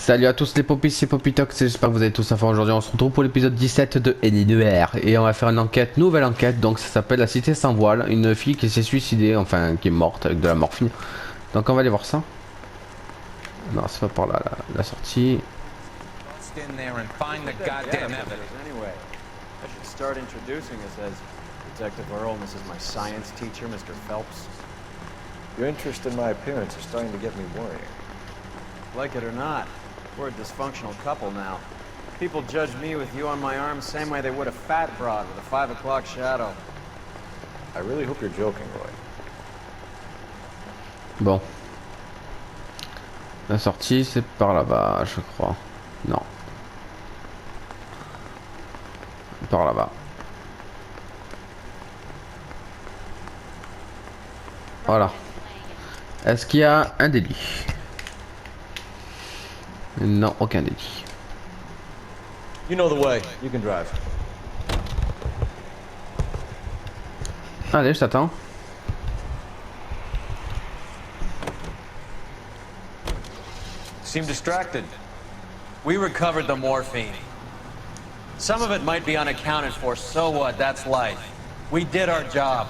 Salut à tous les popis, c'est Popitox, j'espère que vous allez tous à fond. Aujourd'hui on se retrouve pour l'épisode 17 de L.A Noire et on va faire une enquête, nouvelle enquête, donc ça s'appelle la cité sans voile, une fille qui s'est suicidée, enfin qui est morte avec de la morphine. Donc on va aller voir ça. Non, c'est pas par là, la sortie. Your interest in my appearance is starting to get me worrying. Like it or not, we're a dysfunctional couple now. People judge me with you on my arm same way they would a fat broad with a 5 o'clock shadow. I really hope you're joking, Roy. Bon. La sortie c'est par là-bas, je crois. Non. Par là-bas. Voilà. Est-ce qu'il y a un délit? Non, aucun délit. You know the way. You can drive. Allez, je t'attends. Seem distracted. We recovered the morphine. Some of it might be unaccounted for, so what? That's life. We did our job.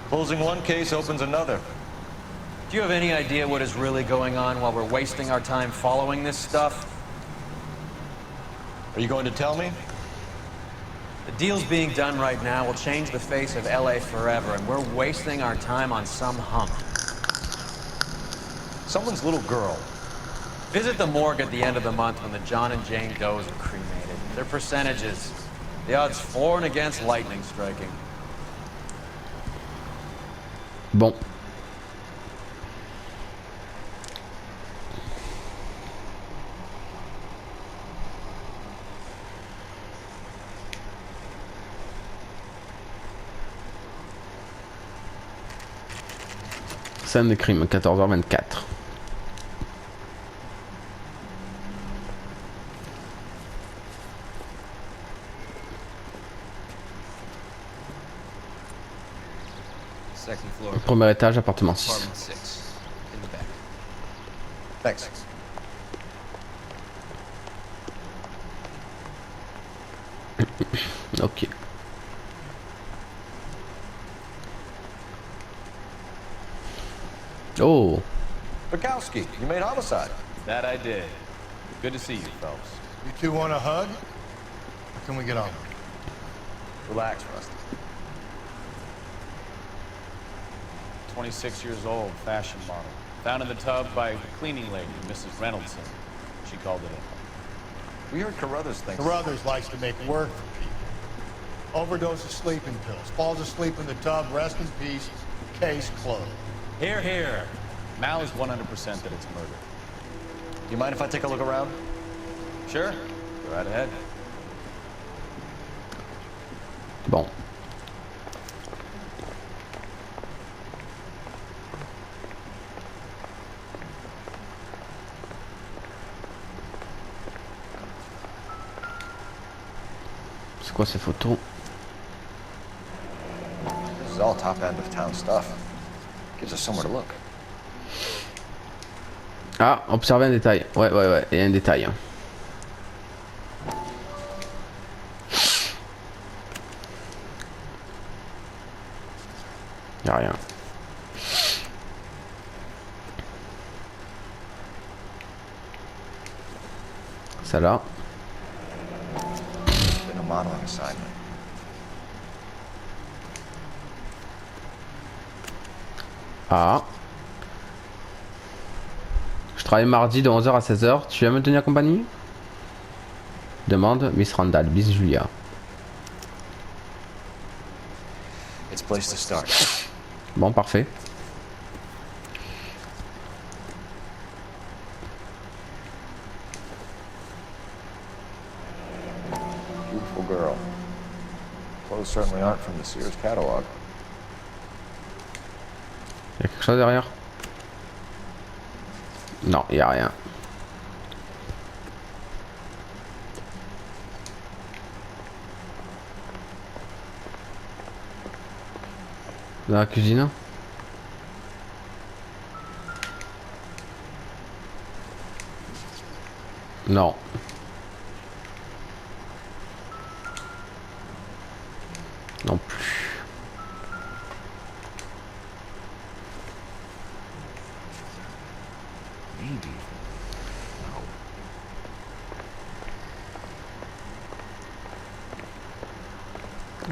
Closing one case opens another. Do you have any idea what is really going on while we're wasting our time following this stuff? Are you going to tell me? The deals being done right now will change the face of L.A. forever, and we're wasting our time on some hump. Someone's little girl. Visit the morgue at the end of the month when the John and Jane does are cremated. Their percentages. The odds for and against lightning striking. Bon. Scène de crime, 14h24. Second floor. Premier étage, appartement 6. Apartment 6. In the back. Thanks. Ok. Oh. Bukowski, you made homicide. That I did. Good to see you, folks. You two want a hug? Or can we get on? Relax, Rusty. 26 years old, fashion model. Found in the tub by a cleaning lady, Mrs. Reynoldson. She called it in. We heard Carruthers thinks... Carruthers likes to make work for people. Overdose of sleeping pills. Falls asleep in the tub. Rest in peace. Case closed. Here, here. Mal is 100% that it's murder. You mind if I take a look around? Sure. Go right ahead. Bon. C'est quoi ces photos? This is all top end of town stuff. Gives us somewhere to look. Ah, observez un détail. Ouais, il y a un détail. Y a rien. Celle-là. Been a modeling assignment. Ah. Je travaille mardi de 11h à 16h. Tu viens me tenir compagnie? Demande Miss Randall, bis Julia. It's a place to start. Bon, parfait. Beautiful girl. Clothes certainly aren't from the Sears catalog. Y'a quelque chose derrière? Non, y a rien. Dans la cuisine. Non. Non plus. Maybe.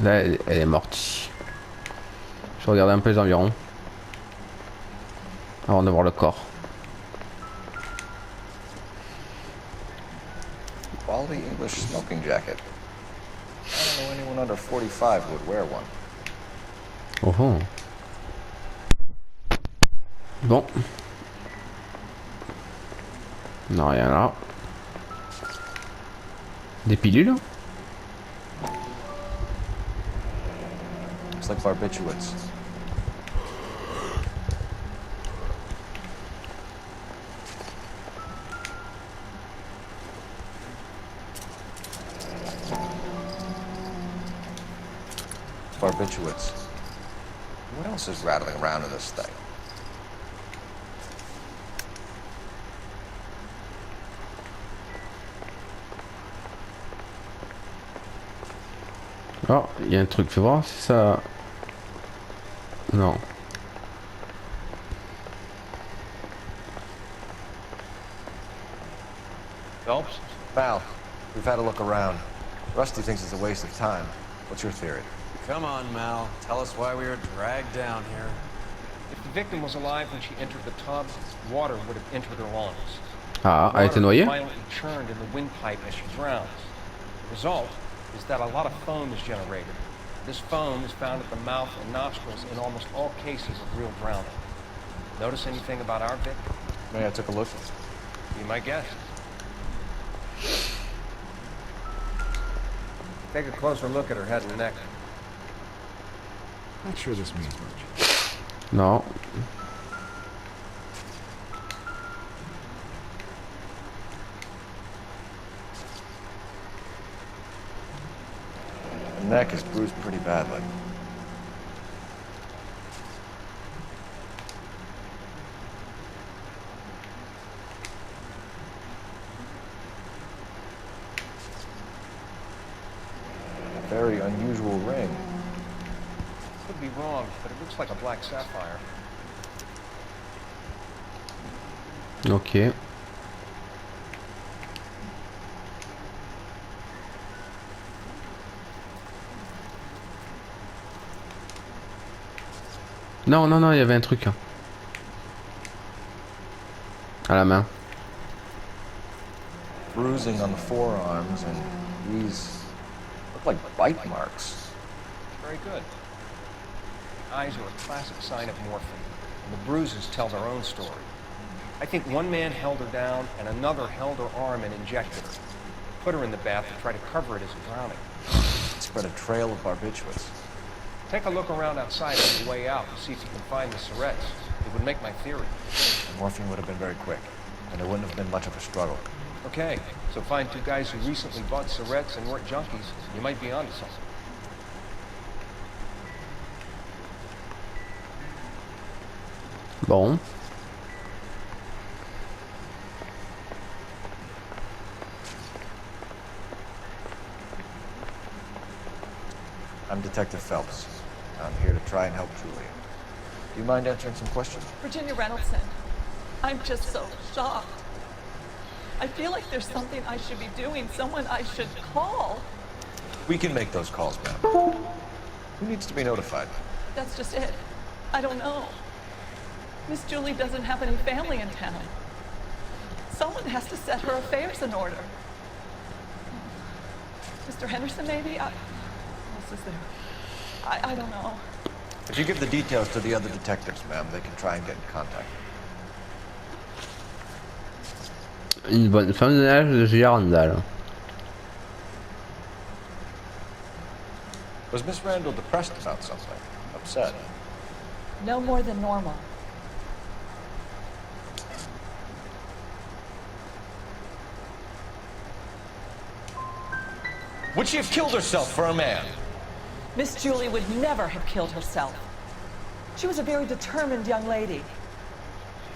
Là, elle est morte ici. Je regarde un peu les environs. Avant de voir le corps. Quality English smoking jacket. I don't know anyone under 45 who would wear one. Oh oh. Bon. Non, rien là. Des pilules? Looks like barbiturates. Barbiturates. What else is rattling around in this thing? Oh, il y a un truc, fais voir si ça... Non. Phelps? Val, we've had a look around. Rusty thinks it's a waste of time. What's your theory? Come on, Mal. Tell us why we were dragged down here. If the victim was alive when she entered the tub, water would have entered her lungs. Ah, elle a été noyée? Violently churned in the windpipe as she drowns. The result is that a lot of foam is generated. This foam is found at the mouth and nostrils in almost all cases of real drowning. Notice anything about our victim? Maybe I took a look. Be my guest. Take a closer look at her head and neck. Not sure this means much. Non. The neck is bruised pretty badly. A very unusual ring. Could be wrong, but it looks like a black sapphire. Ok. Non, non, non, il y avait un truc. À la main. Bruising on the forearms, and these look like bite marks. Very good. Eyes are a classic sign of morphine, and the bruises tell their own story. I think one man held her down, and another held her arm and injected her. Put her in the bath to try to cover it as a drowning. Spread a trail of barbiturates. Take a look around outside on the way out to see if you can find the syrettes. It would make my theory. The morphine would have been very quick, and there wouldn't have been much of a struggle. Okay, so find two guys who recently bought syrettes and weren't junkies. You might be onto something. Bon. I'm Detective Phelps. I'm here to try and help Julia. Do you mind answering some questions? Virginia Reynolds, I'm just so shocked. I feel like there's something I should be doing, someone I should call. We can make those calls, ma'am. Who needs to be notified? That's just it. I don't know. Miss Julie doesn't have any family in town. Someone has to set her affairs in order. Mr. Henderson, maybe? What else is there? I don't know. If you give the details to the other detectives, ma'am, they can try and get in contact. Une bonne femme de l'âge de Girandal. Was Miss Randall depressed about something? Upset? No more than normal. Would she have killed herself for a man? Miss Julie would never have killed herself. She was a very determined young lady.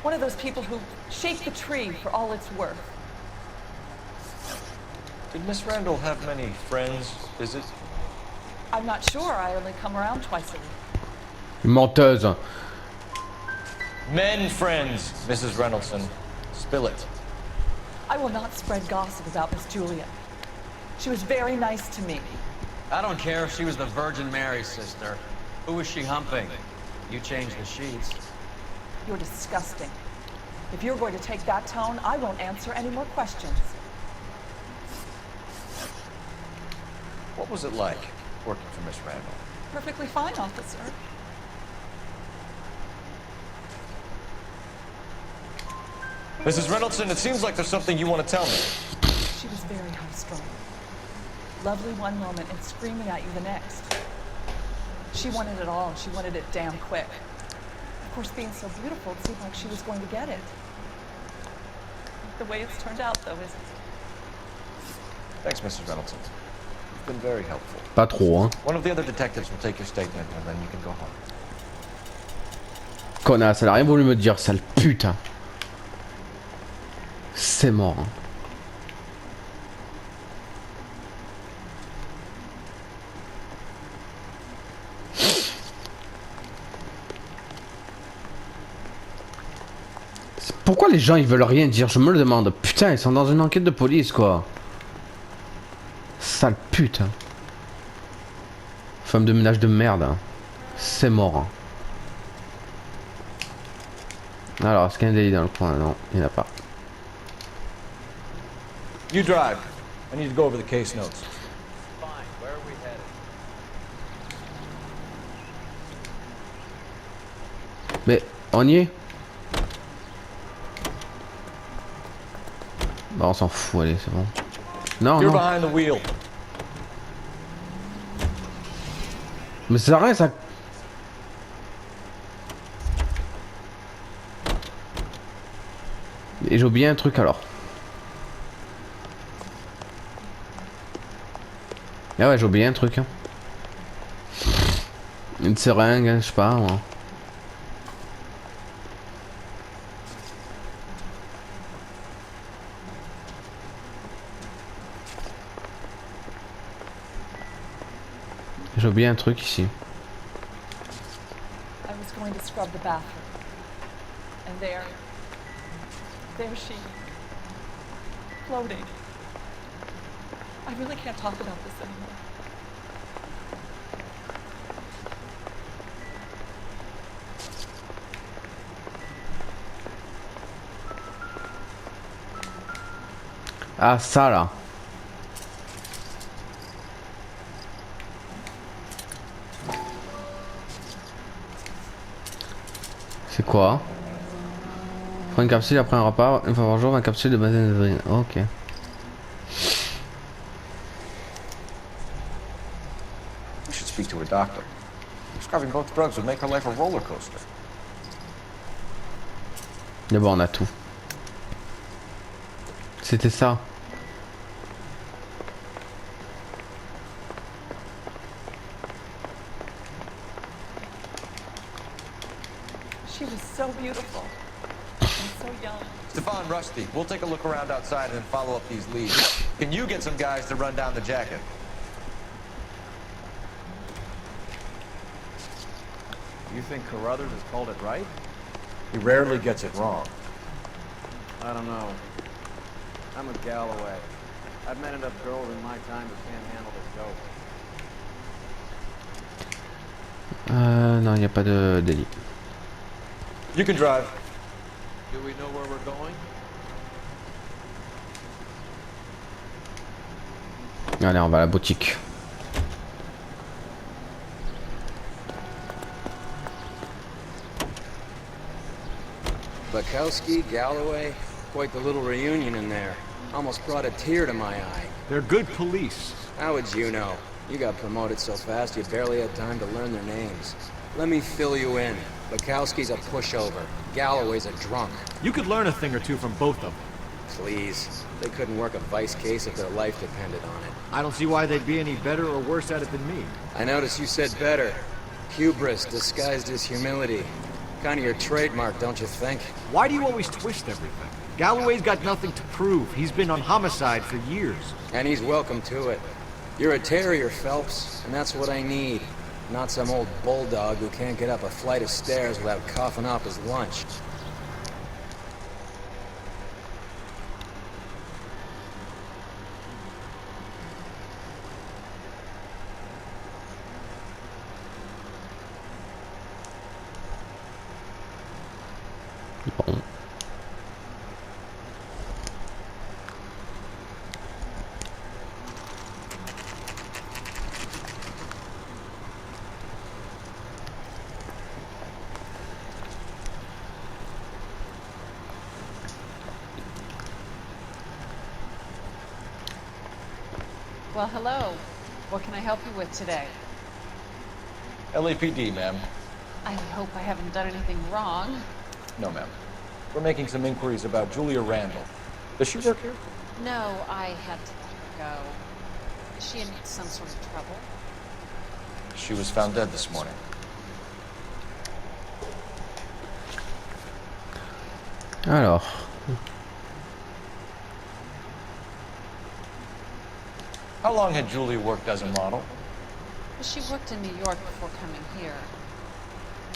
One of those people who shake the tree for all it's worth. Did Miss Randall have many friends, is it? I'm not sure. I only come around twice a week. Menteuse. Men friends, Mrs. Reynoldsson. Spill it. I will not spread gossip about Miss Julia. She was very nice to me. I don't care if she was the Virgin Mary's sister. Who was she humping? You changed the sheets. You're disgusting. If you're going to take that tone, I won't answer any more questions. What was it like working for Miss Randall? Perfectly fine, officer. Mrs. Reynoldsson, it seems like there's something you want to tell me. She was very high-strung. Lovely one moment and screaming at you the next. She wanted it all. She wanted it damn quick. Of course, being so beautiful, it seemed like she was going to get it. The way it's turned out, though, isn't. Thanks, Mrs. Reynoldsson. You've been very helpful. Pas trop, hein. One of the other detectives will take your statement, and then you can go home. Connasse, elle a rien voulu me dire, sale putain. C'est mort. Hein. Pourquoi les gens ils veulent rien dire? Je me le demande. Putain, ils sont dans une enquête de police quoi. Sale pute. Hein. Femme de ménage de merde. Hein. C'est mort. Hein. Alors, est-ce qu'il y a un délit dans le coin? Non, il n'y en a pas. You drive. I need to go over the case notes. Fine. Where are we headed? Mais, on y est? Bah, on s'en fout, allez, c'est bon. Non, You're non. behind the wheel. Mais ça rien, ça. Et j'ai oublié un truc alors. Ah ouais, j'ai oublié un truc. Hein. Une seringue, hein, je sais pas moi. J'ai oublié un truc ici. I was going to scrub the bathroom. And there she, floating. I really can't talk about this anymore. Ah, ça là. C'est quoi? Prends une capsule après un repas, une fois par jour, 20 capsules de benzoïne. Ok. We should speak to her doctor. Prescribing both drugs would make her life a roller coaster. D'abord on a tout. C'était ça. She was so beautiful and so young. Stefan, Rusty, we'll take a look around outside and then follow up these leads. Can you get some guys to run down the jacket? You think Carruthers has called it right? He rarely gets it wrong. I don't know. I'm a Galloway. I've met enough girls in my time who can't handle the dope. Non, il n'y a pas de délit. You can drive. Do we know where we're going? Allez, on va à la boutique. Bukowski, Galloway, quite the little reunion in there. Almost brought a tear to my eye. They're good police. How would you know? You got promoted so fast you barely had time to learn their names. Let me fill you in. Bukowski's a pushover. Galloway's a drunk. You could learn a thing or two from both of them. Please. They couldn't work a vice case if their life depended on it. I don't see why they'd be any better or worse at it than me. I noticed you said better. Hubris disguised as humility. Kind of your trademark, don't you think? Why do you always twist everything? Galloway's got nothing to prove. He's been on homicide for years. And he's welcome to it. You're a terrier, Phelps, and that's what I need. Not some old bulldog who can't get up a flight of stairs without coughing off his lunch. Bon. Well, hello. What can I help you with today? LAPD, ma'am. I hope I haven't done anything wrong. No, ma'am. We're making some inquiries about Julia Randall. Does she work here? No, I had to let her go. Is she in some sort of trouble? She was found dead this morning. Alors. How long had Julia worked as a model? Well, she worked in New York before coming here.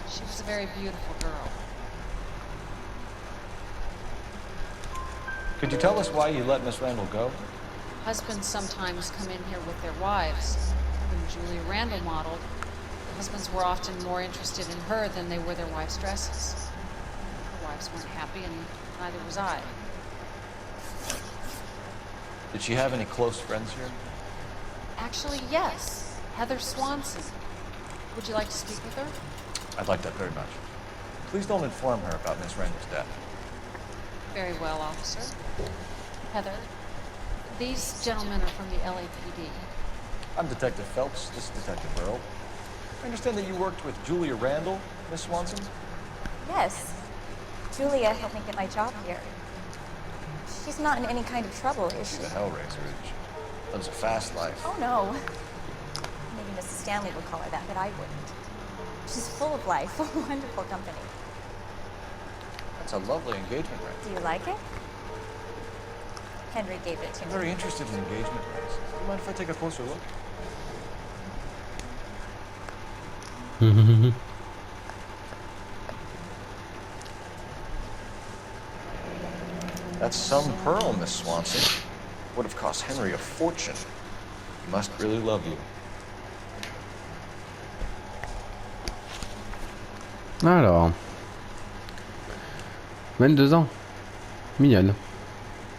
She was a very beautiful girl. Could you tell us why you let Miss Randall go? Husbands sometimes come in here with their wives. When Julia Randall modeled, the husbands were often more interested in her than they were their wives' dresses. Her wives weren't happy, and neither was I. Did she have any close friends here? Actually, yes. Heather Swanson. Would you like to speak with her? I'd like that very much. Please don't inform her about Miss Randall's death. Very well, officer. Heather, these gentlemen are from the LAPD. I'm Detective Phelps. This is Detective Earl. I understand that you worked with Julia Randall, Miss Swanson? Yes. Julia helped me get my job here. She's not in any kind of trouble, is she? She's a hellraiser, isn't she? Lives a fast life. Oh, no. Maybe Mrs. Stanley would call her that, but I wouldn't. She's full of life, a wonderful company. That's a lovely engagement ring. Do you like it? Henry gave it to I'm me. very interested in engagement rings. Do you mind if I take a closer look? That's some pearl, Miss Swanson. Would have cost Henry a fortune. He must really love you. Alors. 22 ans. Mignonne.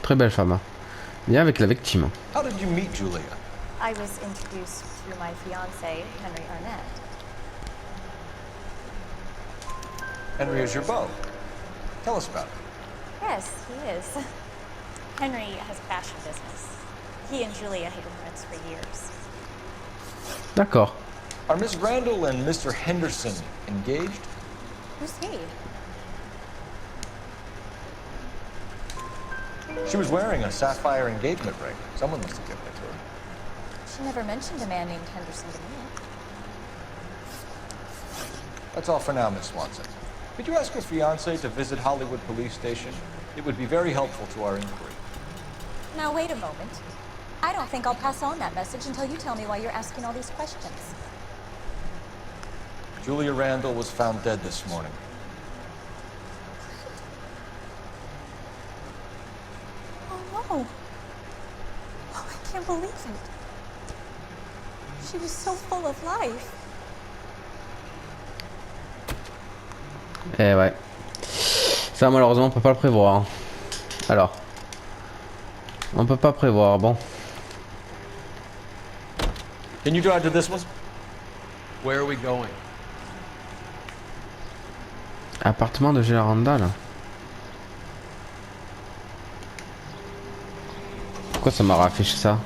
Très belle femme. Bien avec la victime. How did you meet Julia? I was introduced through my fiancé, Henry Arnett. Henry is your beau. Tell us about it. Yes, he is. Henry has a fashion business. He and Julia have been friends for years. D'accord. Are Miss Randall and Mr. Henderson engaged? Who's he? She was wearing a sapphire engagement ring. Someone must have given it to her. She never mentioned a man named Henderson to me. That's all for now, Miss Swanson. Could you ask your fiancé to visit Hollywood Police Station? It would be very helpful to our inquiry. Now, wait a moment. I don't think I'll pass on that message until you tell me why you're asking all these questions. Julia Randall was found dead this morning. Oh, no. Oh, I can't believe it. She was so full of life. Eh ouais. Ça malheureusement on peut pas le prévoir. Alors. On peut pas prévoir, bon. Can you drive to this one? Where are we going? Appartement de Julia Randall. Pourquoi ça m'a raffiché ça?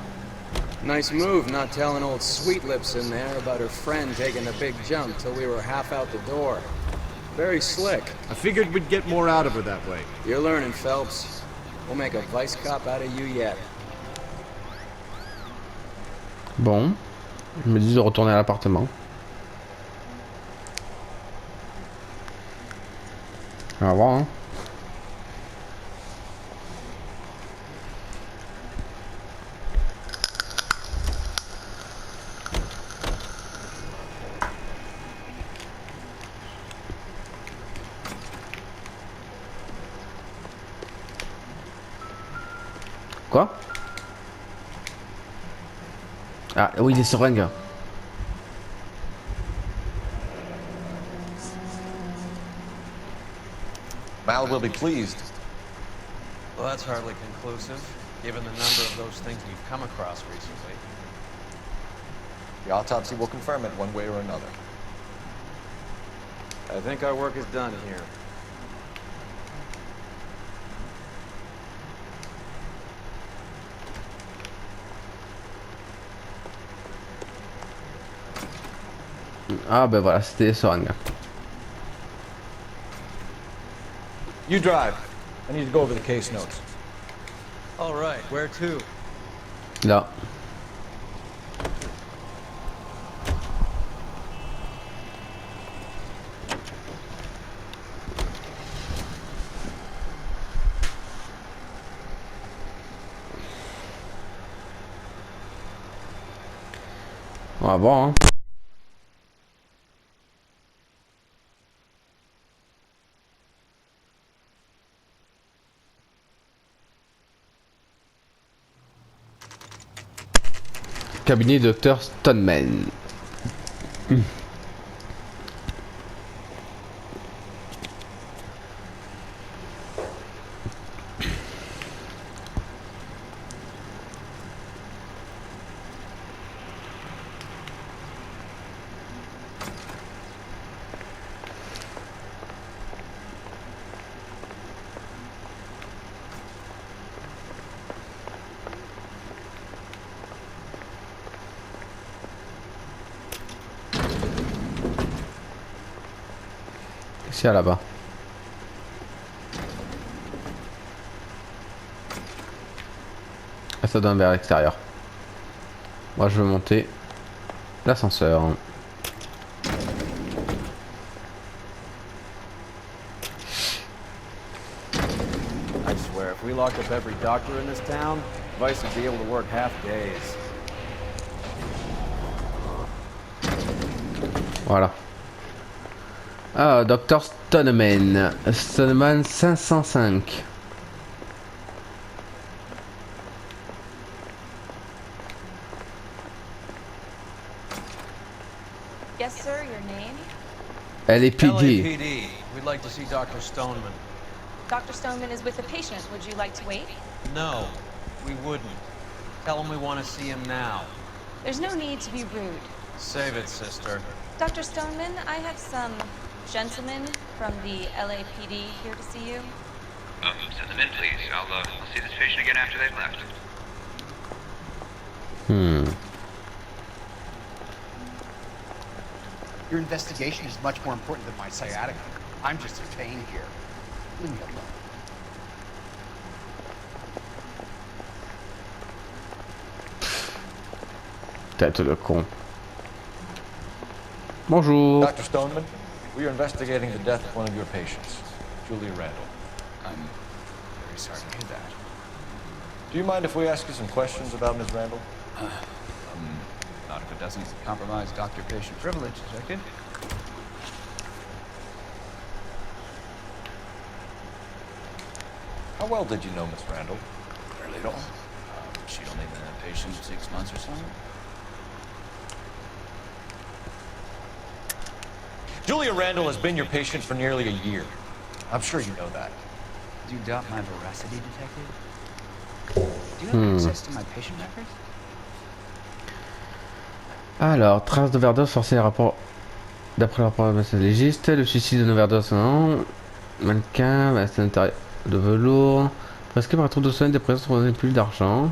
Nice move not telling old Sweet Lips in there about her friend taking the big jump till we were half out the door. Very slick. I figured we'd get more out of her that way. You're learning, Phelps. We'll make a vice cop out of you yet. Bon. Je me dis de retourner à l'appartement. On va voir, hein. Quoi? Ah oui, des seringues. Mal will be pleased. Well, that's hardly conclusive, given the number of those things we've come across recently. The autopsy will confirm it one way or another. I think our work is done here. Ah ben voilà, c'était les seringues. You drive. I need to go over the case notes. All right, where to? Là. On va voir, hein. Cabinet Dr Stoneman. C'est là-bas. Ah, ça donne vers l'extérieur. Moi je veux monter l'ascenseur. I swear, if we locked up every doctor in this town, Vice would be able to work half days. Voilà. Ah, Dr Stoneman. Stoneman 505. Yes, sir, your name? LAPD. LAPD. We'd like to see Dr. Stoneman. Dr. Stoneman is with a patient. Would you like to wait? No, we wouldn't. Tell him we want to see him now. There's no need to be rude. Save it, sister. Dr. Stoneman, I have some gentlemen from the LAPD here to see you. Send them in, please. I'll see this patient again after they've left. Your investigation is much more important than my sciatica. I'm just a pain here. Leave me alone. Tête de con. Bonjour. Dr. Stoneman, we are investigating the death of one of your patients, Julia Randall. I'm very sorry to hear that. Do you mind if we ask you some questions about Ms. Randall? Not if it doesn't compromise doctor-patient privilege, detective. How well did you know Ms. Randall? Very little. She'd only been a patient 6 months or so. Julia Randall has been your patient for nearly a year. I'm sure you know that. Do you doubt my veracity, detective? Do you have access to my patient records? Alors, traces d'overdose forcée d'après le rapport de légiste, le suicide d'une overdose, non. Mannequin, c'est l'intérieur de velours. Presque par trop de soins des présents pour donner plus d'argent.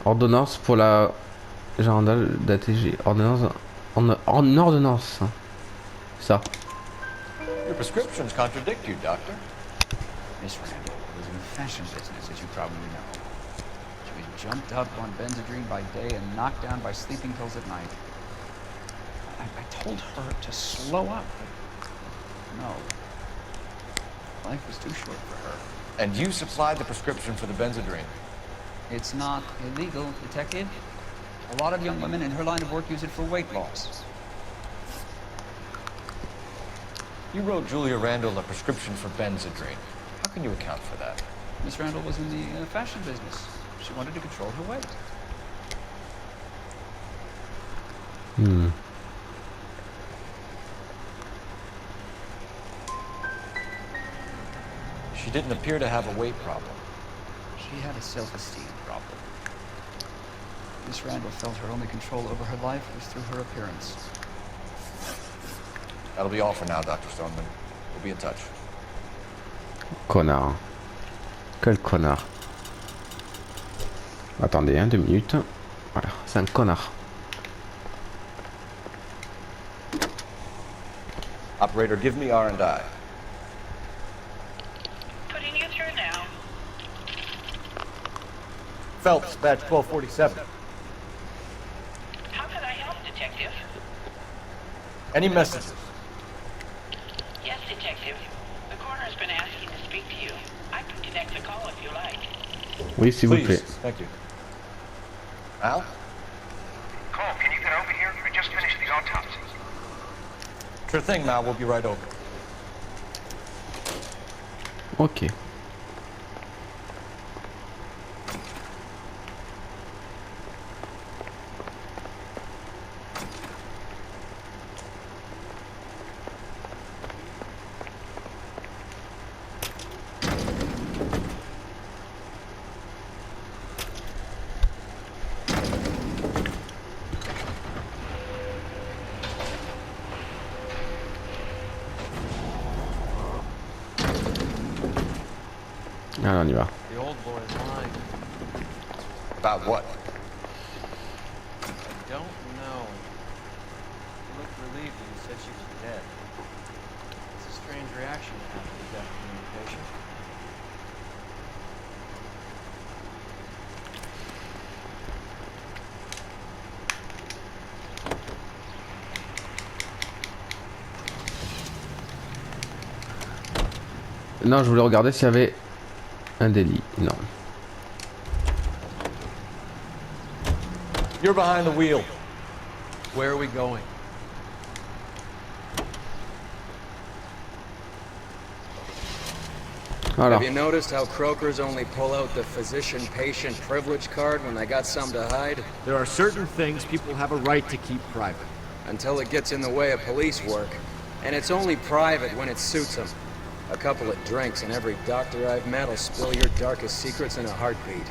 Ordonnance pour la Gérandale d'ATG. Ordonnance. En ordonnance. Ça. Your prescriptions contradict you, doctor. Miss Randall was in the fashion business, as you probably know. She was jumped up on Benzedrine by day and knocked down by sleeping pills at night. I told her to slow up. No. Life was too short for her. And you supplied the prescription for the Benzedrine. It's not illegal, detective. A lot of young women in her line of work use it for weight loss. You wrote Julia Randall a prescription for Benzedrine. How can you account for that? Miss Randall was in the fashion business. She wanted to control her weight. She didn't appear to have a weight problem. She had a self-esteem problem. Miss Randall felt her only control over her life was through her appearance. That'll be all for now, Dr. Stoneman. We'll be in touch. Connard. Quel connard. Attendez, 2 minutes. Voilà, c'est un connard. Operator, give me R&I. Putting you through now. Phelps, badge 1247. How can I help, Detective? Any messages? Yes, Detective. The coroner's been asking to speak to you. I can connect the call if you like. Oui, s'il vous plaît. Thank you. Al? Cole, can you get over here? I just finished the autopsy. Sure thing, Mal. We'll be right over. Ok. Alors on y va. The old boy is lying. About what? I don't know. He looked relieved when you said she was dead. It's a strange reaction to have the death communication. Non, je voulais regarder s'il y avait un délit. Non. You're behind the wheel. Where are we going? Voilà. Have you noticed how croakers only pull out the physician-patient privilege card when they got something to hide? There are certain things people have a right to keep private. Until it gets in the way of police work. And it's only private when it suits them. A couple of drinks and every doctor I've met will spill your darkest secrets in a heartbeat.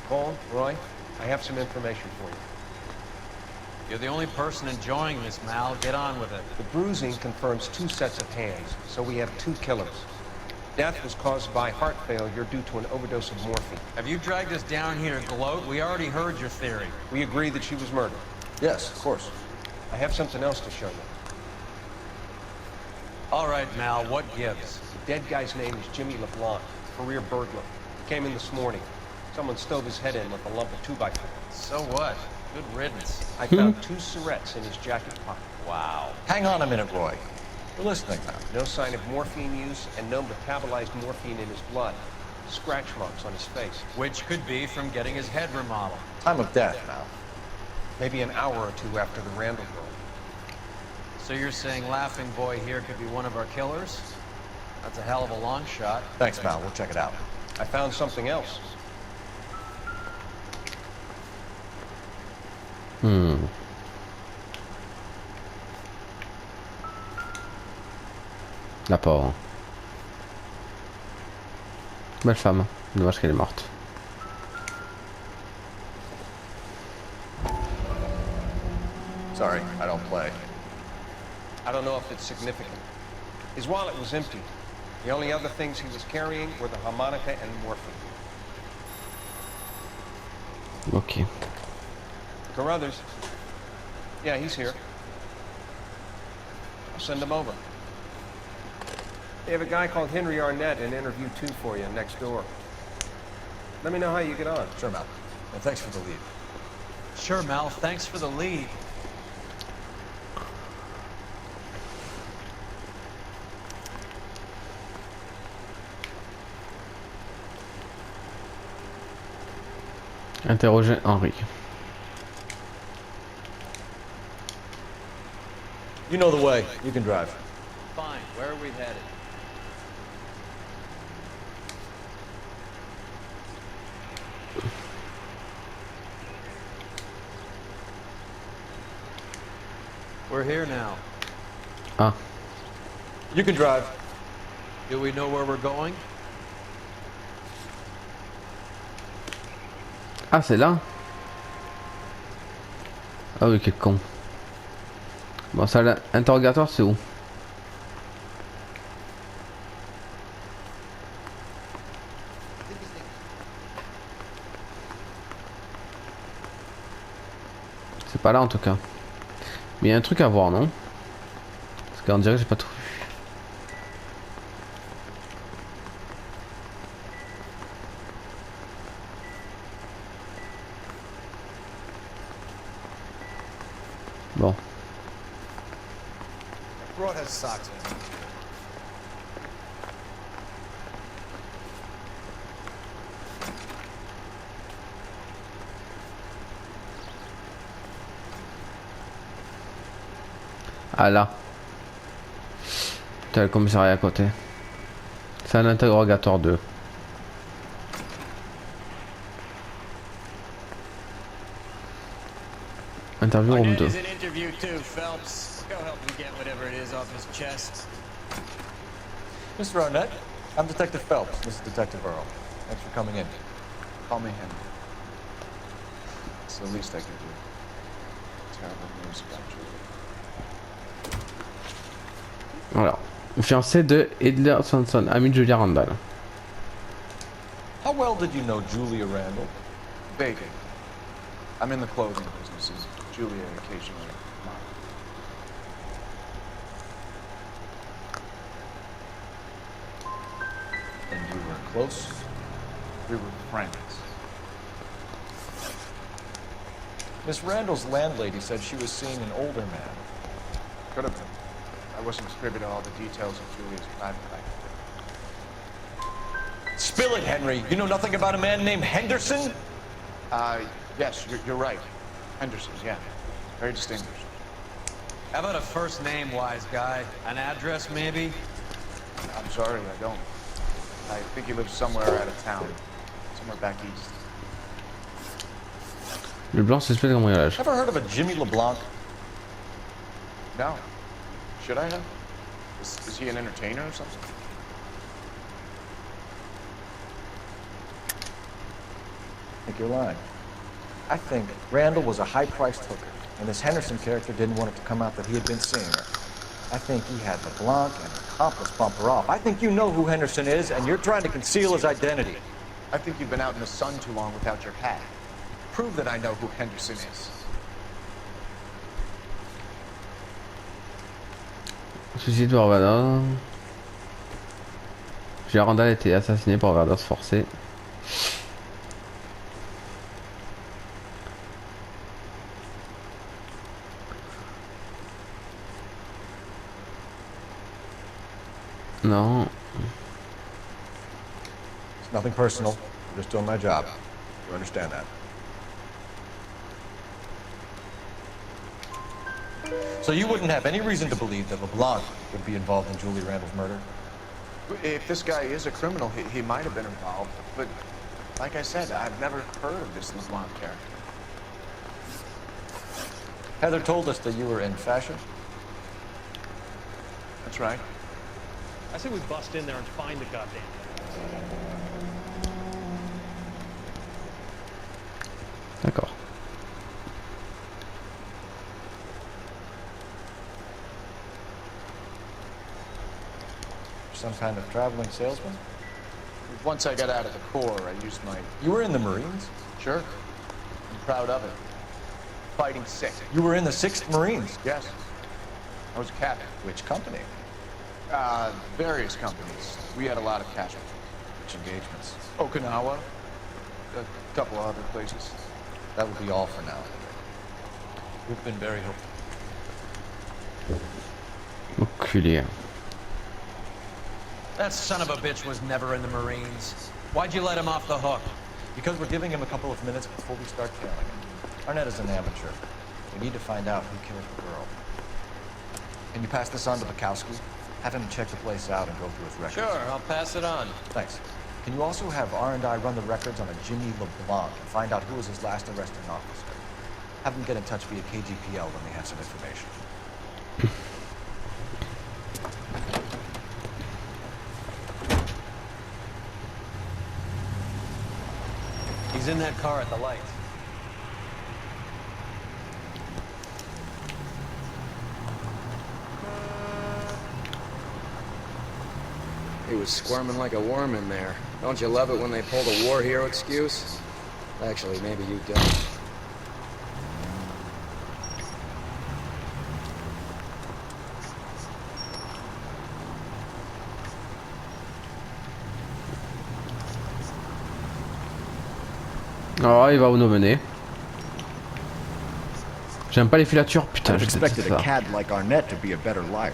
Cole, Roy, I have some information for you. You're the only person enjoying this, Mal. Get on with it. The bruising confirms 2 sets of hands, so we have 2 killers. Death was caused by heart failure due to an overdose of morphine. Have you dragged us down here to gloat? We already heard your theory. We agree that she was murdered. Yes, of course. I have something else to show you. All right, Mal, what gives? The dead guy's name is Jimmy LeBlanc, career burglar. He came in this morning. Someone stove his head in with a lump of 2x4. So what? Good riddance. I found 2 syrettes in his jacket pocket. Wow. Hang on a minute, Roy. We're listening now. No sign of morphine use and no metabolized morphine in his blood. Scratch marks on his face. Which could be from getting his head remodeled. Time of death now. Maybe an hour or 2 after the Randall murder. So you're saying Laughing Boy here could be one of our killers? That's a hell of a long shot. Thanks, Mal. We'll check it out. I found something else. L'apport. Belle femme. Dommage qu'elle est morte. Sorry, I don't play. I don't know if it's significant. His wallet was empty. The only other things he was carrying were the harmonica and morphine. Ok. Carruthers. Yeah, he's here. I'll send him over. They have a guy called Henry Arnett in interview 2 for you next door. Let me know how you get on. Sure, Mal. And thanks for the lead. Sure, Mal. Thanks for the lead. Interroger Henry. You know the way. You can drive. Fine. Where are we headed? We're here now. Ah. You can drive. Do we know where we're going? Ah, c'est là. Ah oui, quel con. Bon, ça, l'interrogatoire, c'est où? C'est pas là en tout cas. Mais il y a un truc à voir, non? Parce qu'on dirait que j'ai pas tout vu. Bon. Broad has socks in. Ah là. T'as le commissariat à côté. C'est un interrogatoire 2. Interview room 2. Interview too, Phelps. Go help him get whatever it is off his chest. Mr. Arnett, I'm Detective Phelps. This is Detective Earl. Thanks for coming in. Call me Henry. It's the least I can do. Terrible news about Julie. Voilà. Fiancé de Edler Swanson, ami de Julia Randall. How well did you know Julia Randall? Baking. I'm in the clothing businesses. Julia occasionally models. And you were close? We were friends. Miss Randall's landlady said she was seeing an older man. Could have been. I wasn't privy to all the details of Julia's private life. Spill it, Henry. You know nothing about a man named Henderson? Yes, you're right. Henderson, yeah. Very distinguished. How about a first name, wise guy? An address, maybe? I'm sorry, I don't. I think he lives somewhere out of town. Somewhere back east. LeBlanc suspect de cambriolage. Ever heard of a Jimmy LeBlanc? No. Should I have? Is he an entertainer or something? I think you're lying. I think Randall was a high-priced hooker, and this Henderson character didn't want it to come out that he had been seeing her. I think he had LeBlanc and an accomplice bump her off. I think you know who Henderson is, and you're trying to conceal his identity. I think you've been out in the sun too long without your hat. Prove that I know who Henderson is. Suicide par overdose. Julia Randall a été assassinée par overdose forcée. Non. It's nothing personal. I'm just doing my job. You understand that? So you wouldn't have any reason to believe that LeBlanc would be involved in Julie Randall's murder? If this guy is a criminal, he might have been involved. But like I said, I've never heard of this LeBlanc character. Heather told us that you were in fashion. That's right. I say we bust in there and find the goddamn thing. Some kind of traveling salesman? Once I got out of the Corps, I used my... You were in the Marines? Sure. I'm proud of it. Fighting sick. You were in the 6th Marines? Yes. I was a captain. Which company? Various companies. We had a lot of casualties. Which engagements? Okinawa. A couple of other places. That will be all for now. You've been very helpful. Enculé. That son of a bitch was never in the Marines. Why'd you let him off the hook? Because we're giving him a couple of minutes before we start tailing him. Arnett is an amateur. We need to find out who killed the girl. Can you pass this on to Bukowski? Have him check the place out and go through his records. Sure, I'll pass it on. Thanks. Can you also have R&I run the records on a Jimmy LeBlanc and find out who was his last arresting officer? Have them get in touch via KGPL when they have some information. He's in that car at the lights. He was squirming like a worm in there. Don't you love it when they pull the war hero excuse? Actually, maybe you don't. Oh, il va où nous mener. J'aime pas les filatures, putain, I've je déteste expected a ça. cad like Arnett to be a better liar.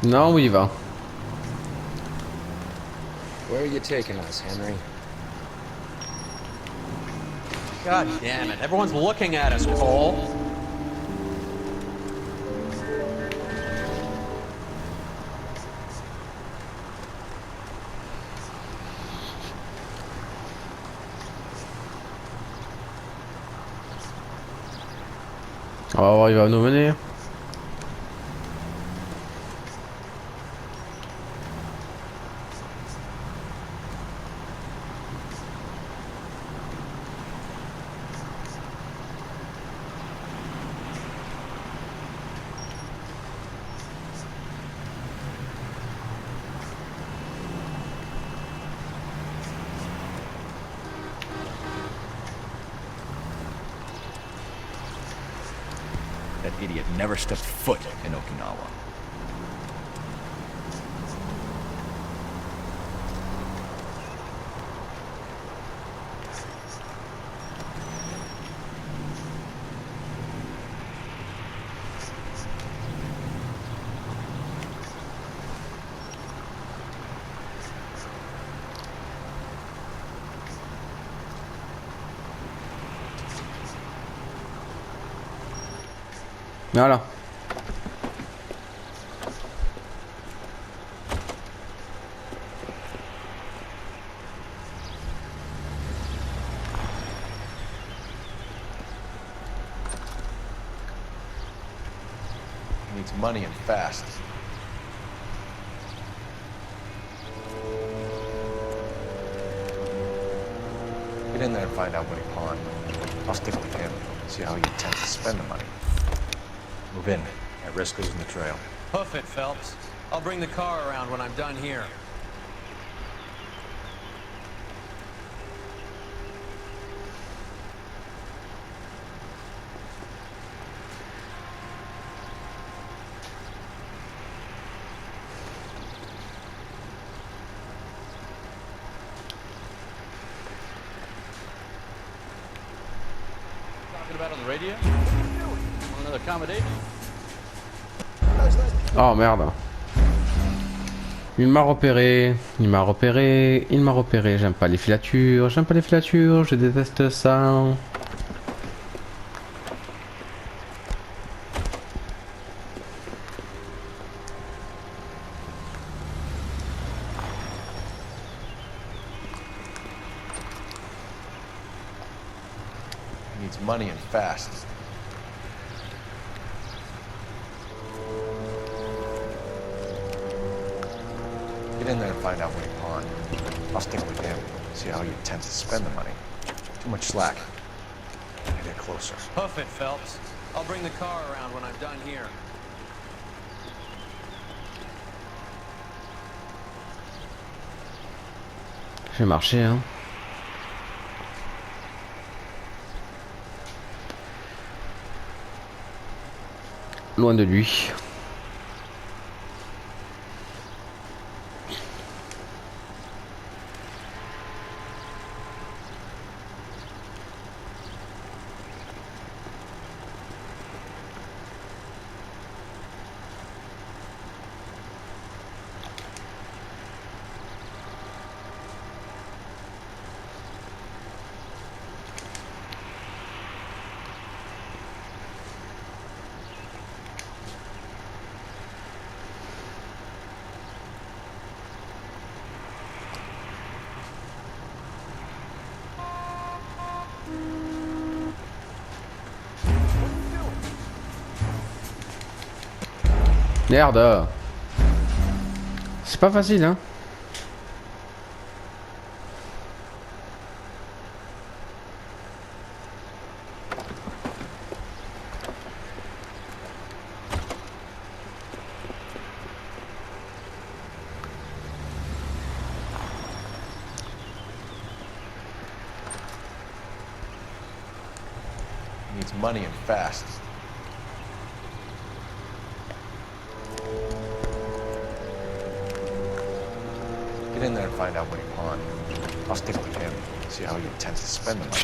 Non, où il va? Where are you taking us, Henry? God damn it, everyone's looking at us, Cole. On va voir, il va nous mener. That idiot never stepped foot in Okinawa. Voilà. He needs money and fast. Get in there and find out what he pawned. I'll stick with him, see how he intends to spend the money. Move in. At risk losing the trail. Hoof it, Phelps. I'll bring the car around when I'm done here. Talking about on the radio? Want another accommodation? Oh merde. Il m'a repéré, il m'a repéré, il m'a repéré. J'aime pas les filatures, j'aime pas les filatures, je déteste ça. Needs money and fast. Get in there and find out what he pawned. I'll stick with him, see how he intends to spend the money. Too much slack. Gotta get closer. Hoof it, Phelps. I'll bring the car around when I'm done here. Je vais marcher, hein. Loin de lui. Merde. C'est pas facile, hein. Needs money and fast. Get in there and find out what he pawned. I'll stick with him, see how he intends to spend the money.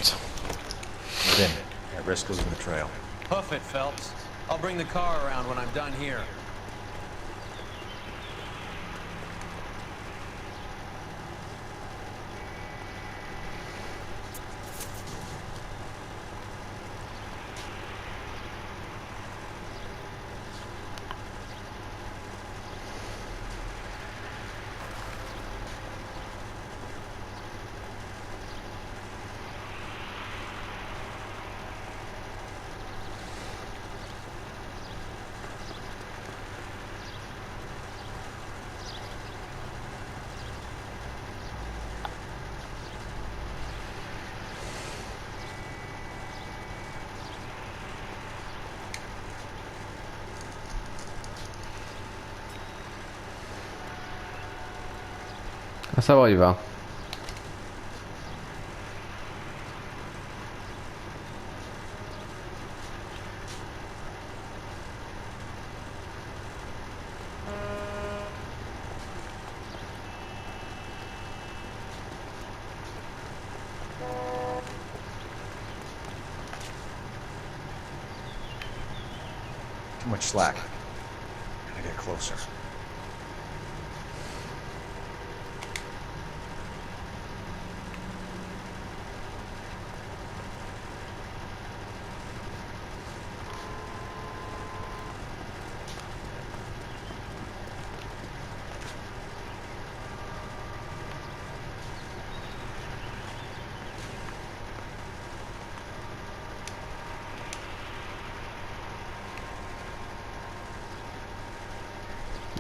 Get in. That risk goes in the trail. Hoof it, Phelps. I'll bring the car around when I'm done here. À savoir, il va. Too much slack. Gotta get closer.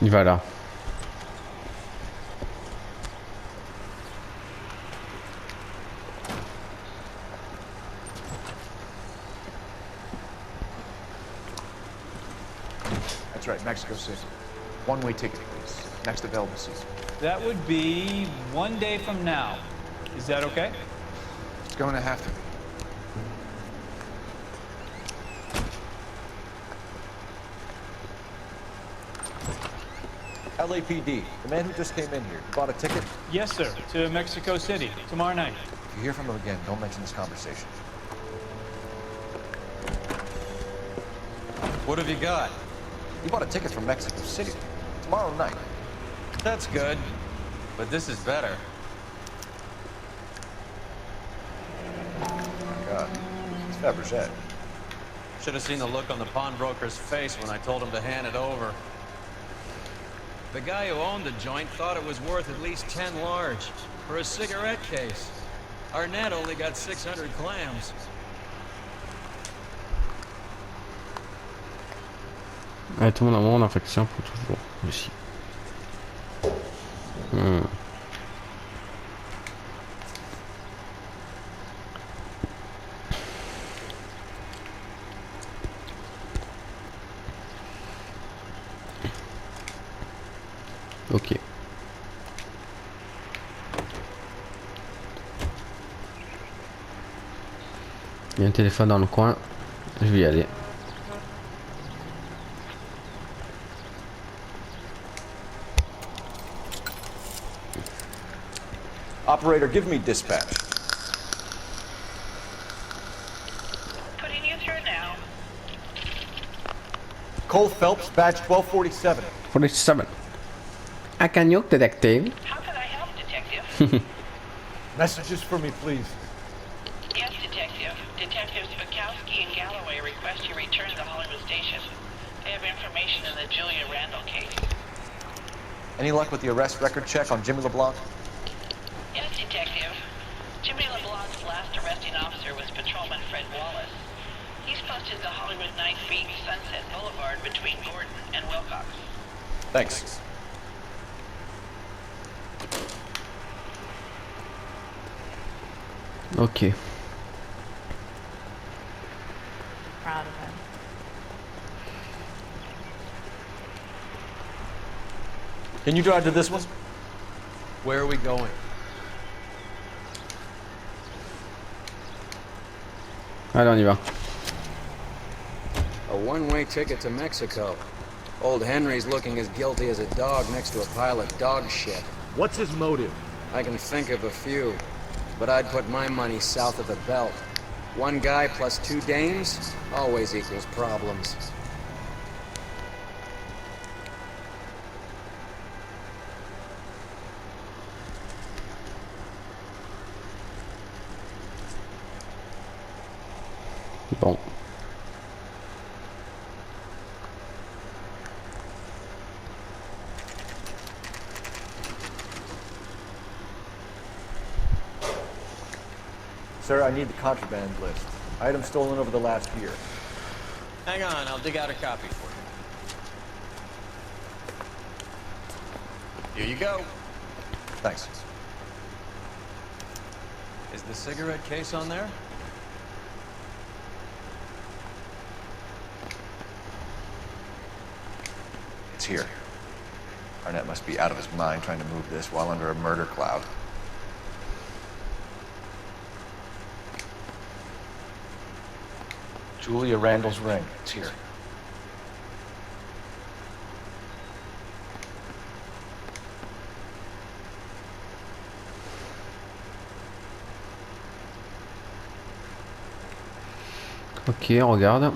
Il va là. That's right, Mexico City. One-way ticket, please. Next available seat. That would be 1 day from now. Is that okay? It's going to have to be. LAPD, the man who just came in here, bought a ticket? Yes, sir. To Mexico City, tomorrow night. If you hear from him again, don't mention this conversation. What have you got? He bought a ticket from Mexico City, tomorrow night. That's good, but this is better. Oh my God, it's Fabergé. Should have seen the look on the pawnbroker's face when I told him to hand it over. The guy who owned the joint thought it was worth at least 10 large for a cigarette case. Arnett only got 600 clams. Ah, tout le monde a mon affection pour toujours aussi. Ok. Il y a un téléphone dans le coin. Je vais y aller. Operator, give me dispatch. Putting you through now. Cole Phelps, badge 1247. 47. I can you, detective? How can I help, Detective? Messages for me, please. Yes, Detective. Detectives Bukowski and Galloway request you return to Hollywood Station. They have information in the Julia Randall case. Any luck with the arrest record check on Jimmy LeBlanc? Yes, Detective. Jimmy LeBlanc's last arresting officer was Patrolman Fred Wallace. He's posted to Hollywood Night Beach Sunset Boulevard between Gordon and Wilcox. Thanks. Ok. Proud of him. Can you drive to this one? Where are we going? Allez, on y va. A one-way ticket to Mexico. Old Henry's looking as guilty as a dog next to a pile of dog shit. What's his motive? I can think of a few, but I'd put my money south of the belt. One guy plus two dames always equals problems. Bon. Sir, I need the contraband list. Items stolen over the last year. Hang on, I'll dig out a copy for you. Here you go. Thanks. Is the cigarette case on there? It's here. Arnett must be out of his mind trying to move this while under a murder cloud. Julia Randall's ring. It's here. Ok, on regarde.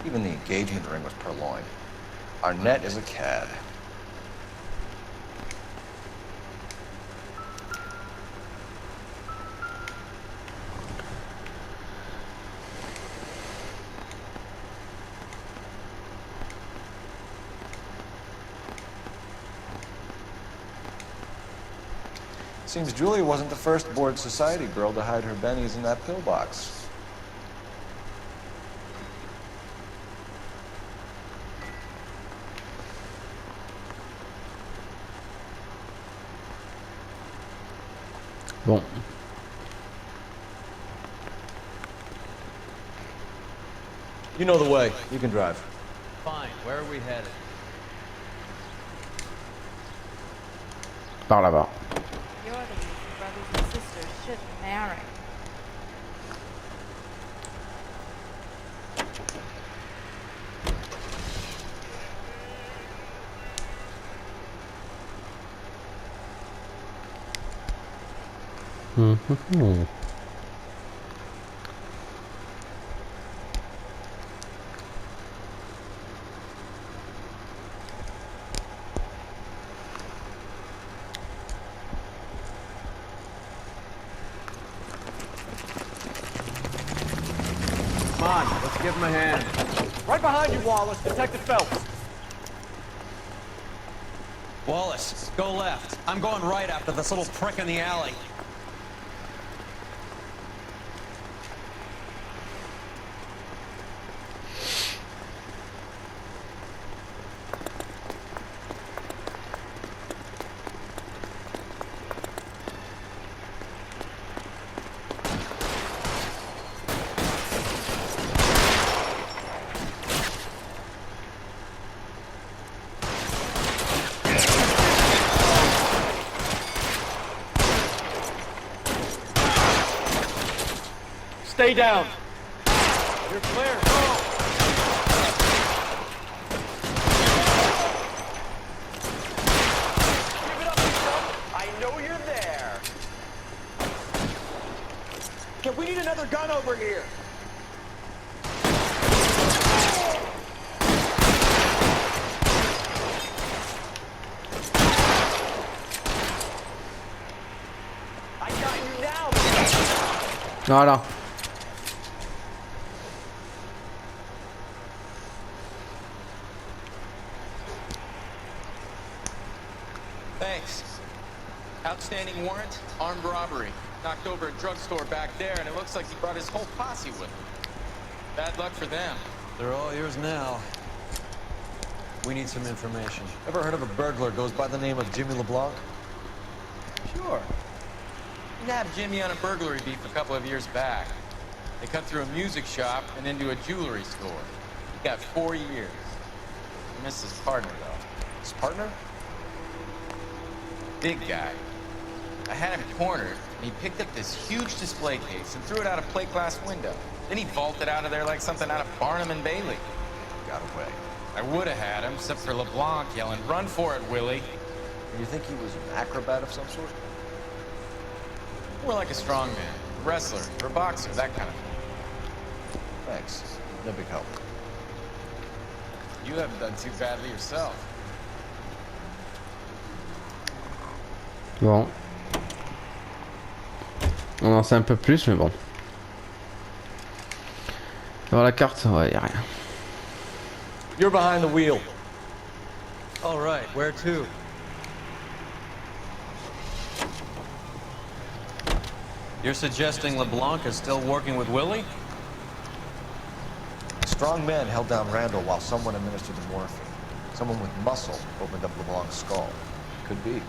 Even the engagement ring was purloined. Arnett is a cad. Seems Julia wasn't the first bored society girl to hide her bennies in that pillbox. Bon. You know the way. You can drive. Fine, where are we headed? Par là-bas. You're the reason brothers and sisters shouldn't marry. give him a hand. Right behind you, Wallace. Detective Phelps. Wallace, go left. I'm going right after this little prick in the alley. Stay down. You're clear. Go. Give it up, son. I know you're there. Okay, we need another gun over here. I got you now. Voilà. Thanks. Outstanding warrant, armed robbery. Knocked over a drugstore back there, and it looks like he brought his whole posse with him. Bad luck for them. They're all yours now. We need some information. Ever heard of a burglar goes by the name of Jimmy LeBlanc? Sure. Nabbed Jimmy on a burglary beef a couple of years back. They cut through a music shop and into a jewelry store. He got 4 years. He missed his partner, though. His partner? Big guy. I had him cornered, and he picked up this huge display case and threw it out a plate glass window. Then he vaulted out of there like something out of Barnum and Bailey. Got away. I would have had him, except for LeBlanc yelling, "Run for it, Willie!" And you think he was an acrobat of some sort? More like a strongman, a wrestler, or a boxer, that kind of thing. Thanks. No big help. You haven't done too badly yourself. Bon. On en sait un peu plus, mais bon. Dans la carte, ouais, y a rien. You're behind the wheel. All right, where to? You're suggesting LeBlanc is still working with Willie? A strong man held down Randall while someone administered the morphine. Someone with muscle opened up LeBlanc's skull. Could be.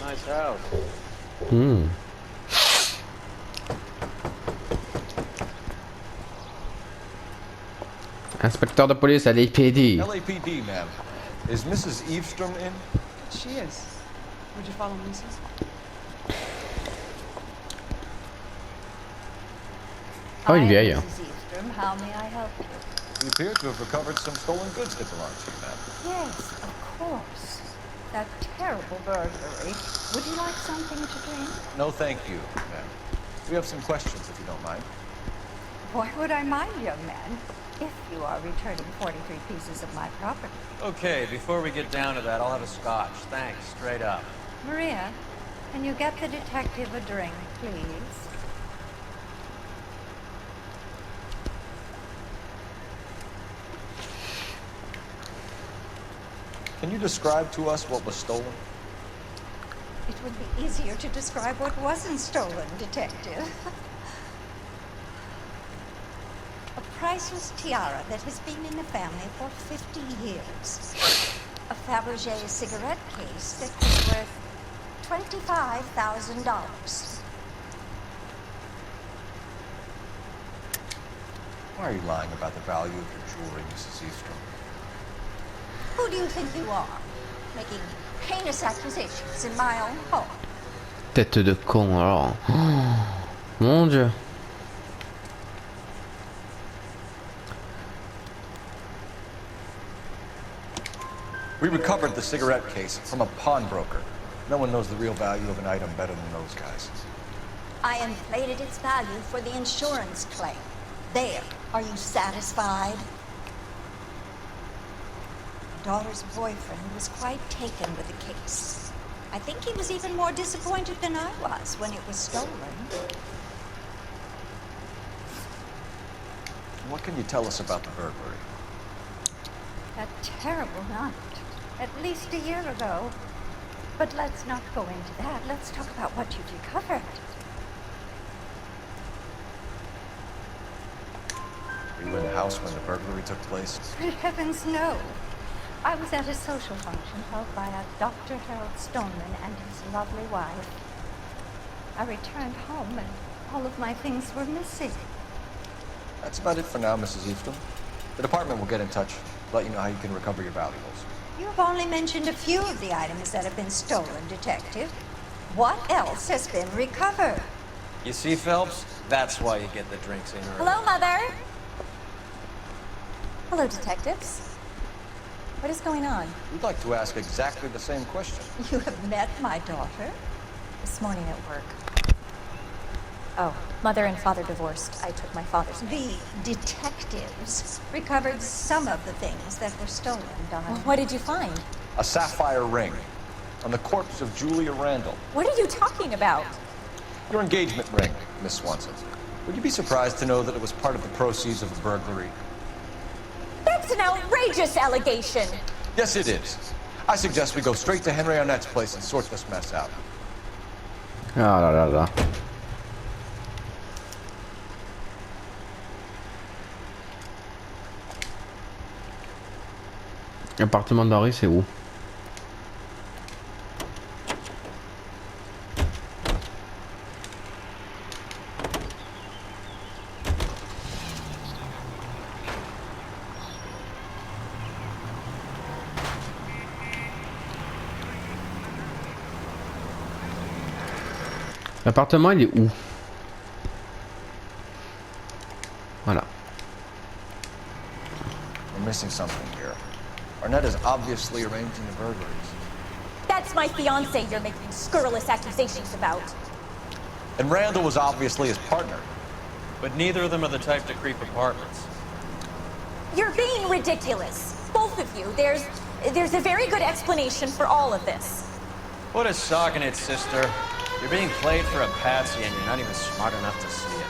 Nice house. Hmm. Inspecteur de police à l'APD. LAPD, ma'am. Is Mrs. Eavestrom in? She is. Would you follow Mrs.? Oh, une vieille. Mrs. Eavestrom, how may I help you? We appear to have recovered some stolen goods that belong to you, ma'am. Yes, of course. That terrible burglary. Would you like something to drink? No, thank you, ma'am. We have some questions, if you don't mind. Why would I mind, young man, if you are returning 43 pieces of my property? Okay, before we get down to that, I'll have a scotch. Thanks, straight up. Maria, can you get the detective a drink, please? Can you describe to us what was stolen? It would be easier to describe what wasn't stolen, detective. A priceless tiara that has been in the family for 50 years. A Fabergé cigarette case that was worth $25,000. Why are you lying about the value of your jewelry, Mrs. Eastrom? Who do you think you are, making heinous accusations in my own home? Tête de con alors. Oh, mon Dieu. We recovered the cigarette case from a pawnbroker. No one knows the real value of an item better than those guys. I inflated its value for the insurance claim. There, Are you satisfied? Daughter's boyfriend was quite taken with the case. I think he was even more disappointed than I was when it was stolen. What can you tell us about the burglary? A terrible night. At least a year ago. But let's not go into that. Let's talk about what you've recovered. Were you in the house when the burglary took place? Good heavens, no. I was at a social function held by a Dr. Harold Stoneman and his lovely wife. I returned home and all of my things were missing. That's about it for now, Mrs. Easton. The department will get in touch, let you know how you can recover your valuables. You've only mentioned a few of the items that have been stolen, Detective. What else has been recovered? You see, Phelps? That's why you get the drinks in early. Hello, Mother. Hello, detectives. What is going on? We'd like to ask exactly the same question. You have met my daughter? This morning at work. Oh, mother and father divorced. I took my father's name. The detectives recovered some of the things that were stolen, Don. Well, what did you find? A sapphire ring on the corpse of Julia Randall. What are you talking about? Your engagement ring, Miss Swanson. Would you be surprised to know that it was part of the proceeds of a burglary? That's an outrageous allegation. Yes, it is. I suggest we go straight to Henry Arnett's place and sort this mess out. Ah là là là. L'appartement d'Henri, c'est où? L'appartement, il est où? Voilà. We're missing something here. Arnett is obviously arranging the burglaries. That's my fiance you're making scurrilous accusations about. And Randall was obviously his partner. But neither of them are the type to creep apartments. You're being ridiculous. Both of you. There's a very good explanation for all of this. Put a sock in it, sister. You're being played for a patsy and you're not even smart enough to see it.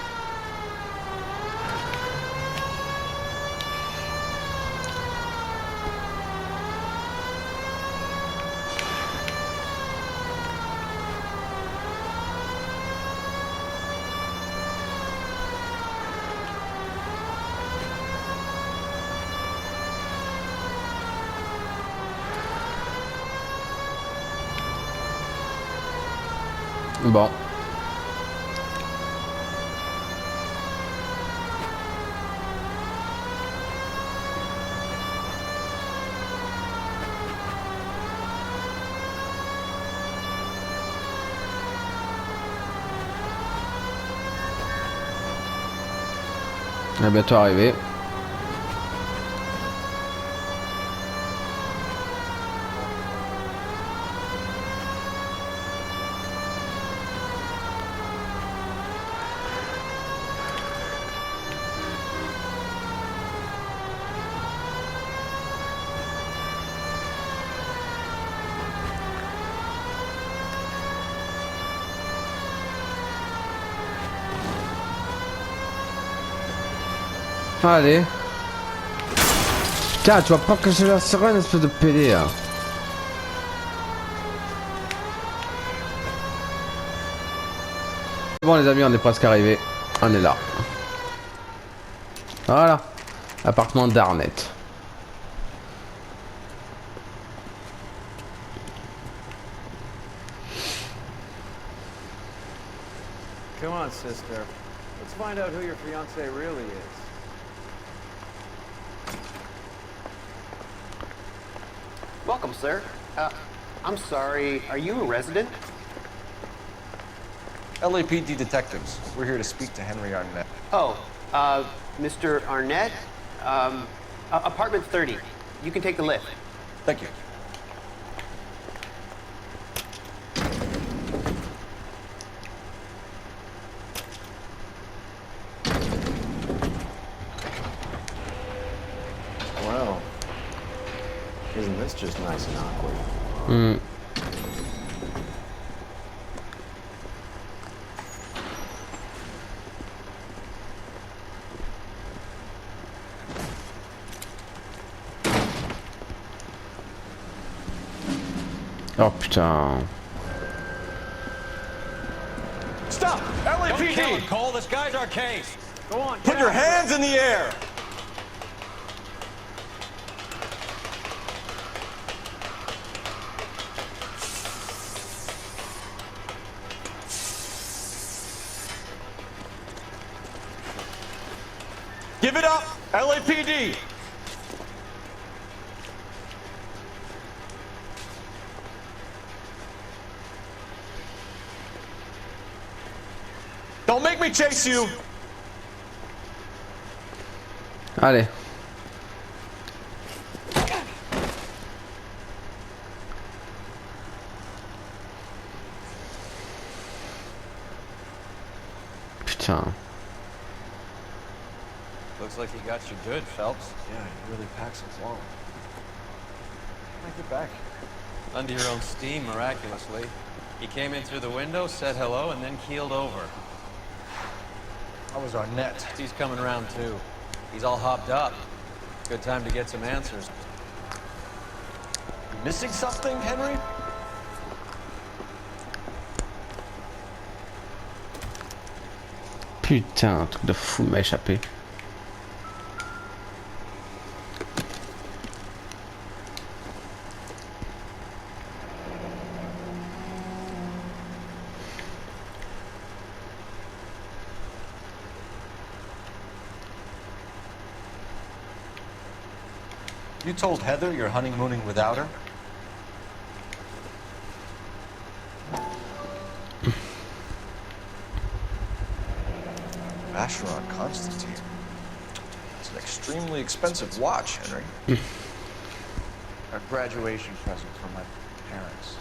Bon. On est bientôt arrivé. Allez. Tiens, tu vas pas cacher la sirène, espèce de PD là. Bon les amis, on est presque arrivé. On est là. Voilà. Appartement d'Arnett. Come on, sister. Let's find out who your fiancé really is. Welcome, sir. I'm sorry, are you a resident? LAPD detectives. We're here to speak to Henry Arnett. Oh, Mr. Arnett? Apartment 30. You can take the lift. Thank you. it's just nice and awkward. Hmm. Oh putain. Stop! Don't kill LAPD! him, Cole. This guy's our case. Go on. Put your hands in the air! Give it up! LAPD! Don't make me chase you! Allez. Putain. Looks like he got you good, Phelps. Yeah, he really packs a lunch. When I get back? Under your own steam, miraculously. He came in through the window, said hello, and then keeled over. How was Arnett? He's coming around, too. He's all hopped up. Good time to get some answers. You missing something, Henry? Putain, un truc de fou m'a échappé. You told Heather you're honeymooning without her? Vacheron Constantine. It's an extremely expensive watch, Henry. A graduation present from my parents.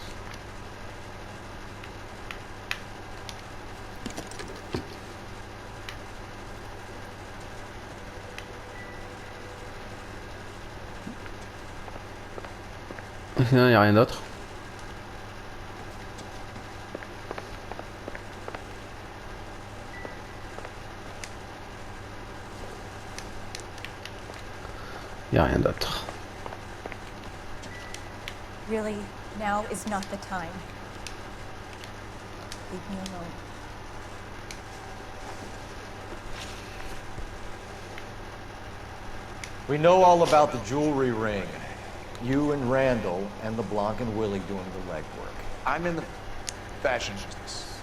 Sinon, y a rien d'autre. Y a rien d'autre. Really, now is not the time. Leave me alone. We know all about the jewelry ring. You and Randall and LeBlanc and Willie doing the legwork. I'm in the fashion business.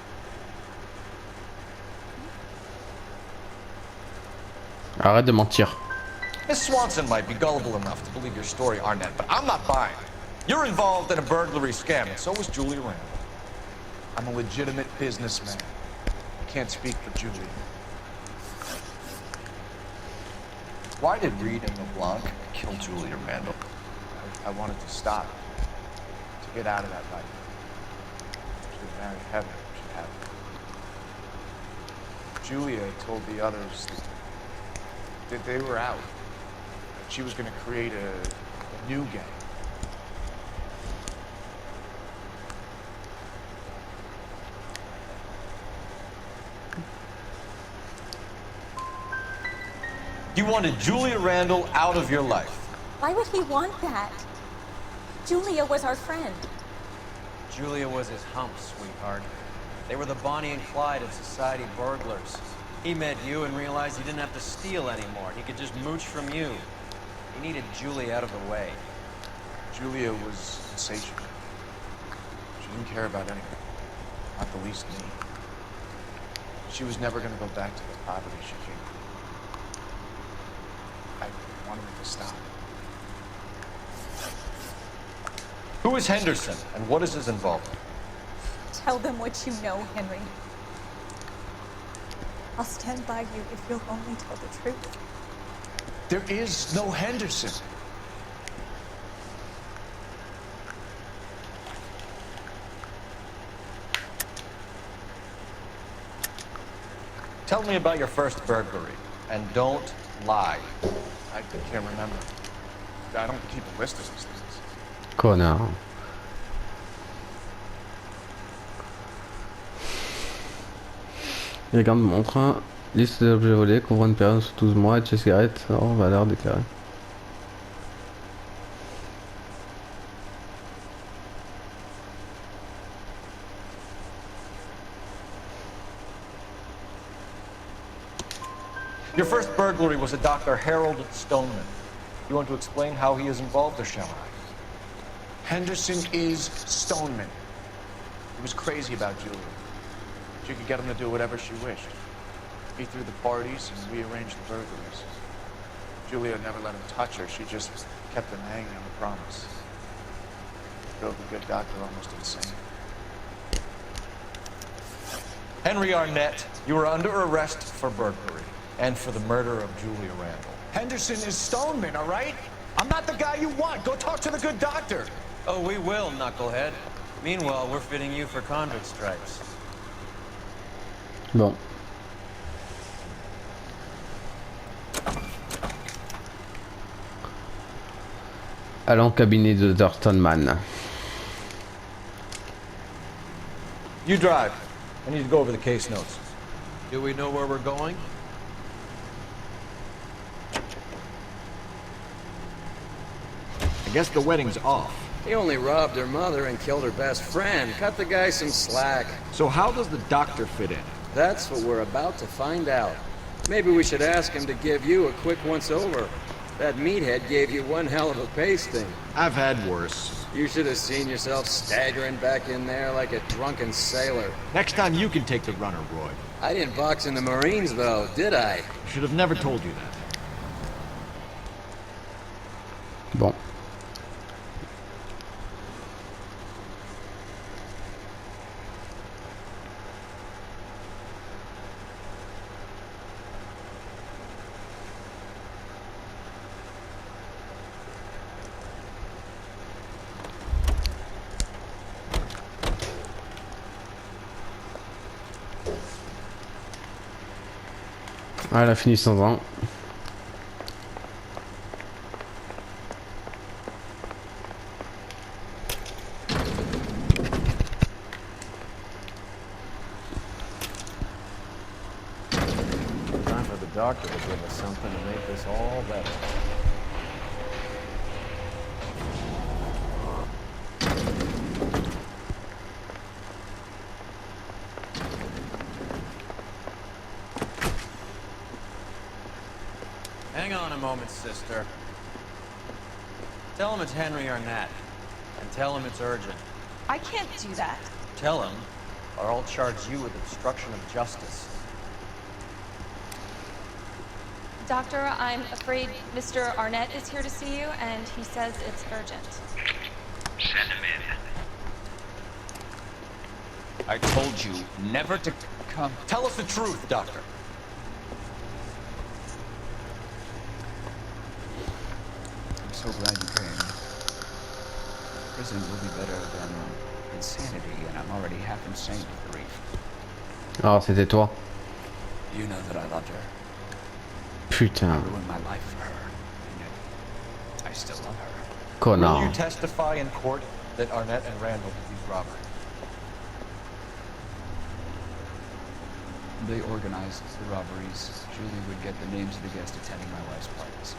Arrête de mentir. Miss Swanson might be gullible enough to believe your story, Arnett, but I'm not buying it. You're involved in a burglary scam, and so was Julia Randall. I'm a legitimate businessman. I can't speak for Julia. Why did Reed and LeBlanc kill Julia Randall? I wanted to stop, to get out of that life. She was married Heather, she had it. Julia told the others that they were out. She was going to create a new gang. You wanted Julia Randall out of your life. Why would he want that? Julia was our friend. Julia was his hump, sweetheart. They were the Bonnie and Clyde of society burglars. He met you and realized he didn't have to steal anymore. He could just mooch from you. He needed Julia out of the way. Julia was insatiable. She didn't care about anything, not the least me. She was never going to go back to the poverty she came from. I wanted it to stop. Who is Henderson, and what is his involvement? Tell them what you know, Henry. I'll stand by you if you'll only tell the truth. There is no Henderson. Tell me about your first burglary, and don't lie. I can't remember. I don't keep a list of these things. Connard. Les gardes montrent liste des objets volés, couvrant une période sous 12 mois et de chez cigarettes hors valeur déclarée. Your first burglary was a Dr. Harold Stoneman. You want to explain how he is involved, or shall I? Henderson is Stoneman. He was crazy about Julia. She could get him to do whatever she wished. He threw the parties and we arranged the burglaries. Julia never let him touch her. She just kept him hanging on the promise. Drove the good doctor almost insane. Henry Arnett, you are under arrest for burglary and for the murder of Julia Randall. Henderson is Stoneman, all right? I'm not the guy you want. Go talk to the good doctor. Oh, we will, knucklehead. Meanwhile, we're fitting you for convict stripes. Bon. Allons au cabinet de Dr. Stoneman. You drive. I need to go over the case notes. Do we know where we're going? I guess the wedding's off. He only robbed her mother and killed her best friend. Cut the guy some slack. So how does the doctor fit in? That's what we're about to find out. Maybe we should ask him to give you a quick once-over. That meathead gave you one hell of a pasting. I've had worse. You should have seen yourself staggering back in there like a drunken sailor. Next time you can take the runner, Roy. I didn't box in the Marines, though, did I? Should have never told you that. Bon. Ah, elle a fini sans un. Time for the doctor to give us something to make this all better. Hang on a moment, sister. Tell him it's Henry Arnett. And tell him it's urgent. I can't do that. Tell him, or I'll charge you with obstruction of justice. Doctor, I'm afraid Mr. Arnett is here to see you, and he says it's urgent. Send him in. I told you never to come. Tell us the truth, Doctor. I'm so glad you came. Prison will be better than insanity, and I'm already half insane with grief. Oh, c'était toi. You know that I loved her. Putain. I ruined my life for her, and yet I still love her. Will Connard. you testify in court that Arnett and Randall did these robberies? They organized the robberies. Julie would get the names of the guests attending my wife's parties.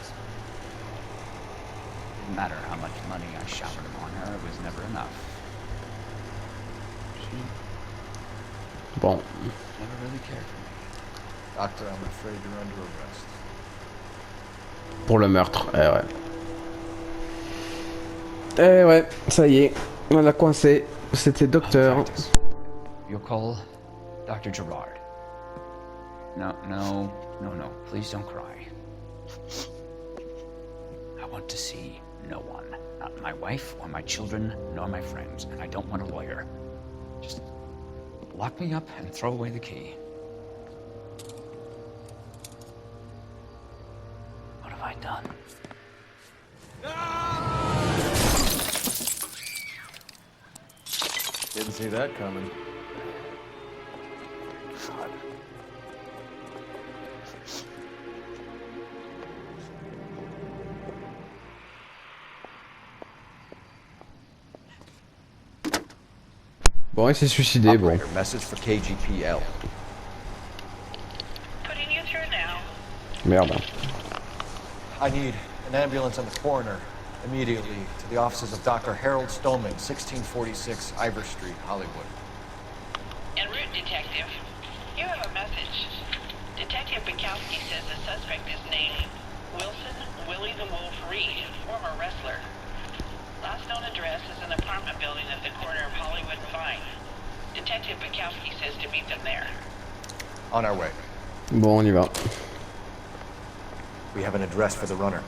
Didn't matter how much money I showered upon her, it was never enough. She Bon. never really cared for me. Doctor, I'm afraid you're under arrest. Pour le meurtre. Eh ouais. Eh ouais, ça y est. On l'a coincé. C'était docteur. You'll call Dr. Gerard. No, no, no, no. Please don't cry. I want to see no one. Not my wife or my children, nor my friends. And I don't want a lawyer. Just lock me up and throw away the key. What have I done? Didn't see that coming. God. Bon, il s'est suicidé, bon. Operator, message for KGPL. Putting you through now. Merde. I need an ambulance and the coroner immediately to the offices of Dr. Harold Stoneman, 1646 Ivor Street, Hollywood. En route, Detective. You have a message. Detective Bukowski says the suspect is named Wilson Willie the Wolf Reed, former wrestler. Last known address is an apartment building at the corner of Hollywood and Vine. Detective Bukowski says to meet them there. On our way. Bon, on y va. We have an address for the runner.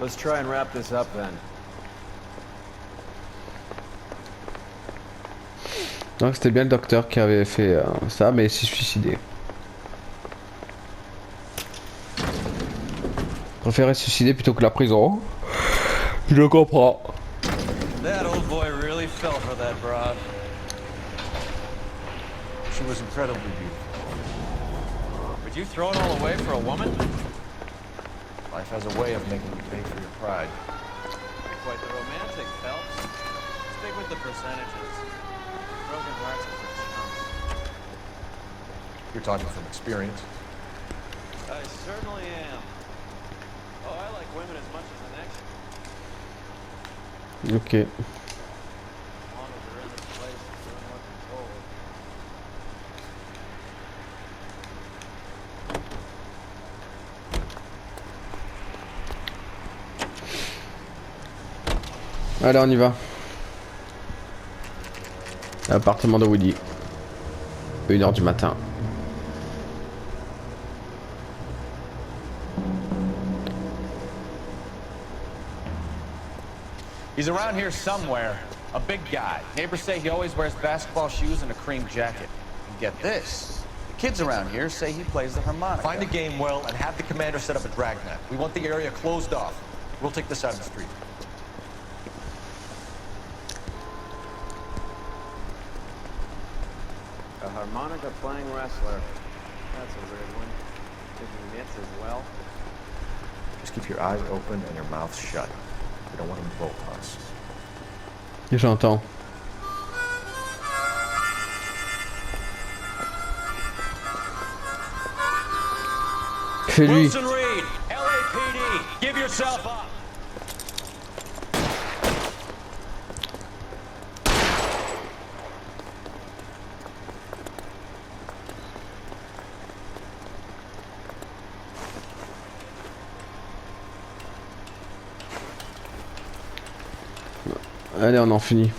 Let's try and wrap this up then. Donc c'était bien le docteur qui avait fait ça, mais il s'est suicidé. Préférait se suicider plutôt que la prison. Je comprends. That old boy really fell for that broad. She was incredibly beautiful. Would you throw it all away for a woman? Life has a way of making you pay for your pride. Quite the romantic, Phelps. Stick with the percentages. Broken hearts are for chumps. You're talking from experience. I certainly am. Oh, I like women as much as the next. Ok. As long as they're in this place and doing what they're told. Allez, on y va. L'appartement de Woody. 1h du matin. He's around here somewhere. A big guy. Neighbors say he always wears basketball shoes and a cream jacket. And get this. The kids around here say he plays the harmonica. Find a game well and have the commander set up a dragnet. We want the area closed off. We'll take this side of the street. A harmonica playing wrestler. That's a weird one. Taking mitts as well. Just keep your eyes open and your mouth shut. We don't want him to bolt us. J'entends. C'est lui. Wilson Reed, LAPD, give yourself up. Allez, on en finit.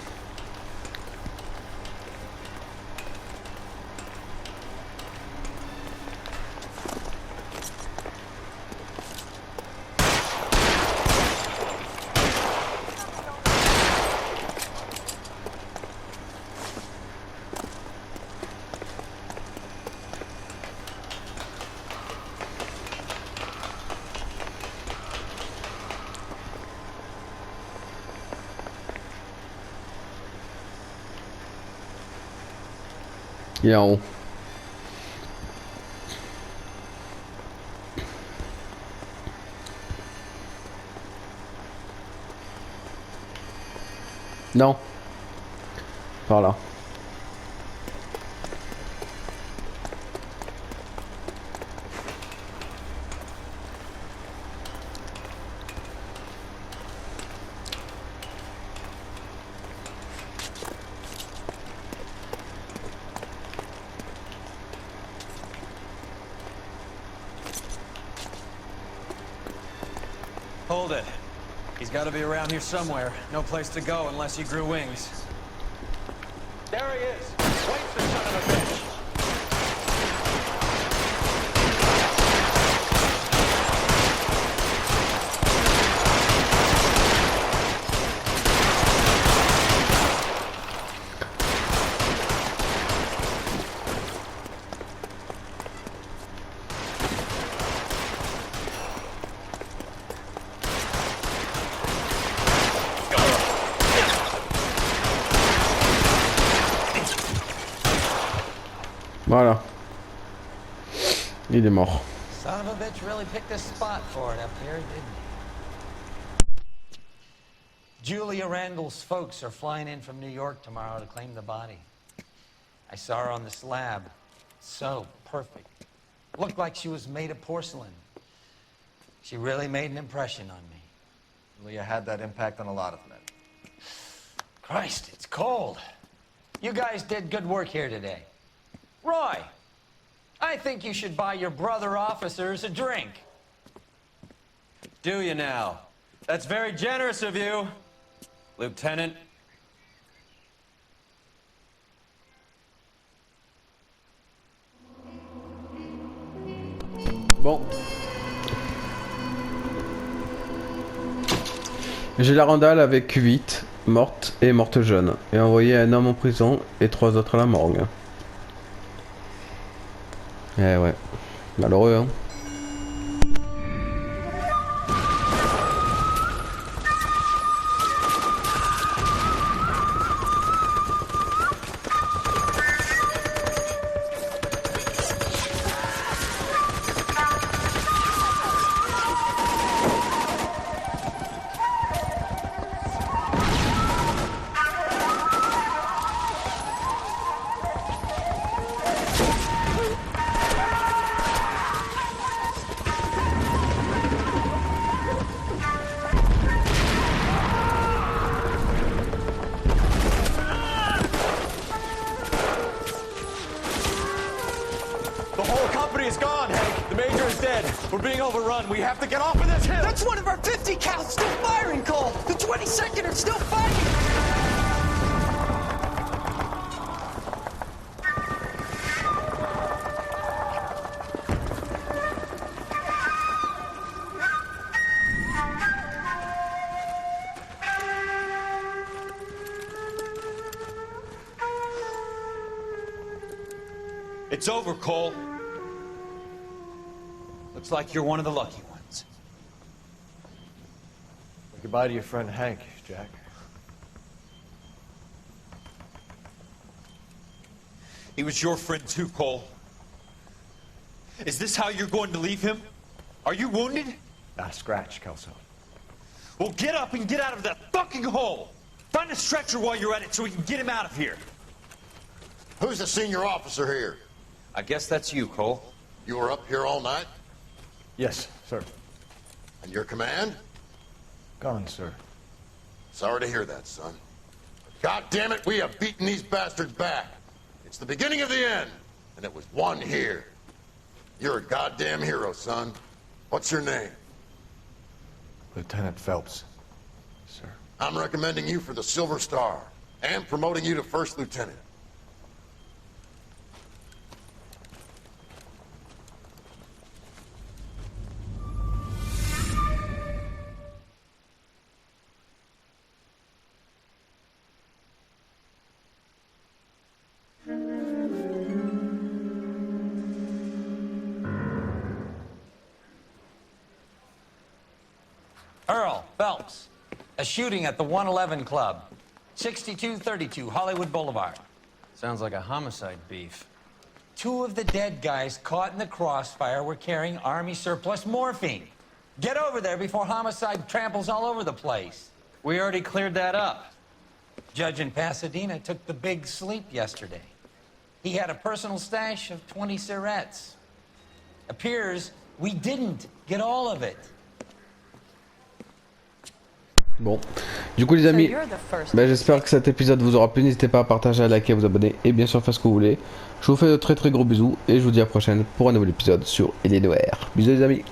Il est en haut. Non. Par là. Hold it. He's got to be around here somewhere. No place to go unless he grew wings. There he is. Wait, the son of a bitch. Voilà. Il est mort. Son of a bitch really picked a spot for it up here, didn't he? Julia Randall's folks are flying in from New York tomorrow to claim the body. I saw her on the slab. So perfect. Looked like she was made of porcelain. She really made an impression on me. Leah had that impact on a lot of men. Christ, it's cold. You guys did good work here today. Roy, I think you should buy your brother officers a drink. Do you now? That's very generous of you, Lieutenant. Bon. J'ai la randale avec 8 mortes et mortes jeunes. Et envoyé un homme en prison et 3 autres à la morgue. Eh ouais. Malheureux, hein. We're being overrun. We have to get off of this hill. That's one of our 50 cows still firing, Cole. The 22nd are still fighting. It's over, Cole. Looks like you're one of the lucky ones. Goodbye to your friend Hank, Jack. He was your friend too, Cole. Is this how you're going to leave him? Are you wounded? Scratch, Kelso. Well, get up and get out of that fucking hole! Find a stretcher while you're at it so we can get him out of here. Who's the senior officer here? I guess that's you, Cole. You were up here all night? Yes, sir. And your command? Gone, sir. Sorry to hear that, son. God damn it, we have beaten these bastards back. It's the beginning of the end, and it was one here. You're a goddamn hero, son. What's your name? Lieutenant Phelps, sir. I'm recommending you for the Silver Star, and promoting you to First Lieutenant. Earl Phelps, a shooting at the 111 Club, 6232 Hollywood Boulevard. Sounds like a homicide beef. 2 of the dead guys caught in the crossfire were carrying Army surplus morphine. Get over there before homicide tramples all over the place. We already cleared that up. Judge in Pasadena took the big sleep yesterday. He had a personal stash of 20 cigarettes. Appears we didn't get all of it. Bon, du coup les amis, j'espère que cet épisode vous aura plu. N'hésitez pas à partager, à liker, à vous abonner et bien sûr faire ce que vous voulez. Je vous fais de très gros bisous et je vous dis à la prochaine pour un nouvel épisode sur L.A Noire. Bisous les amis.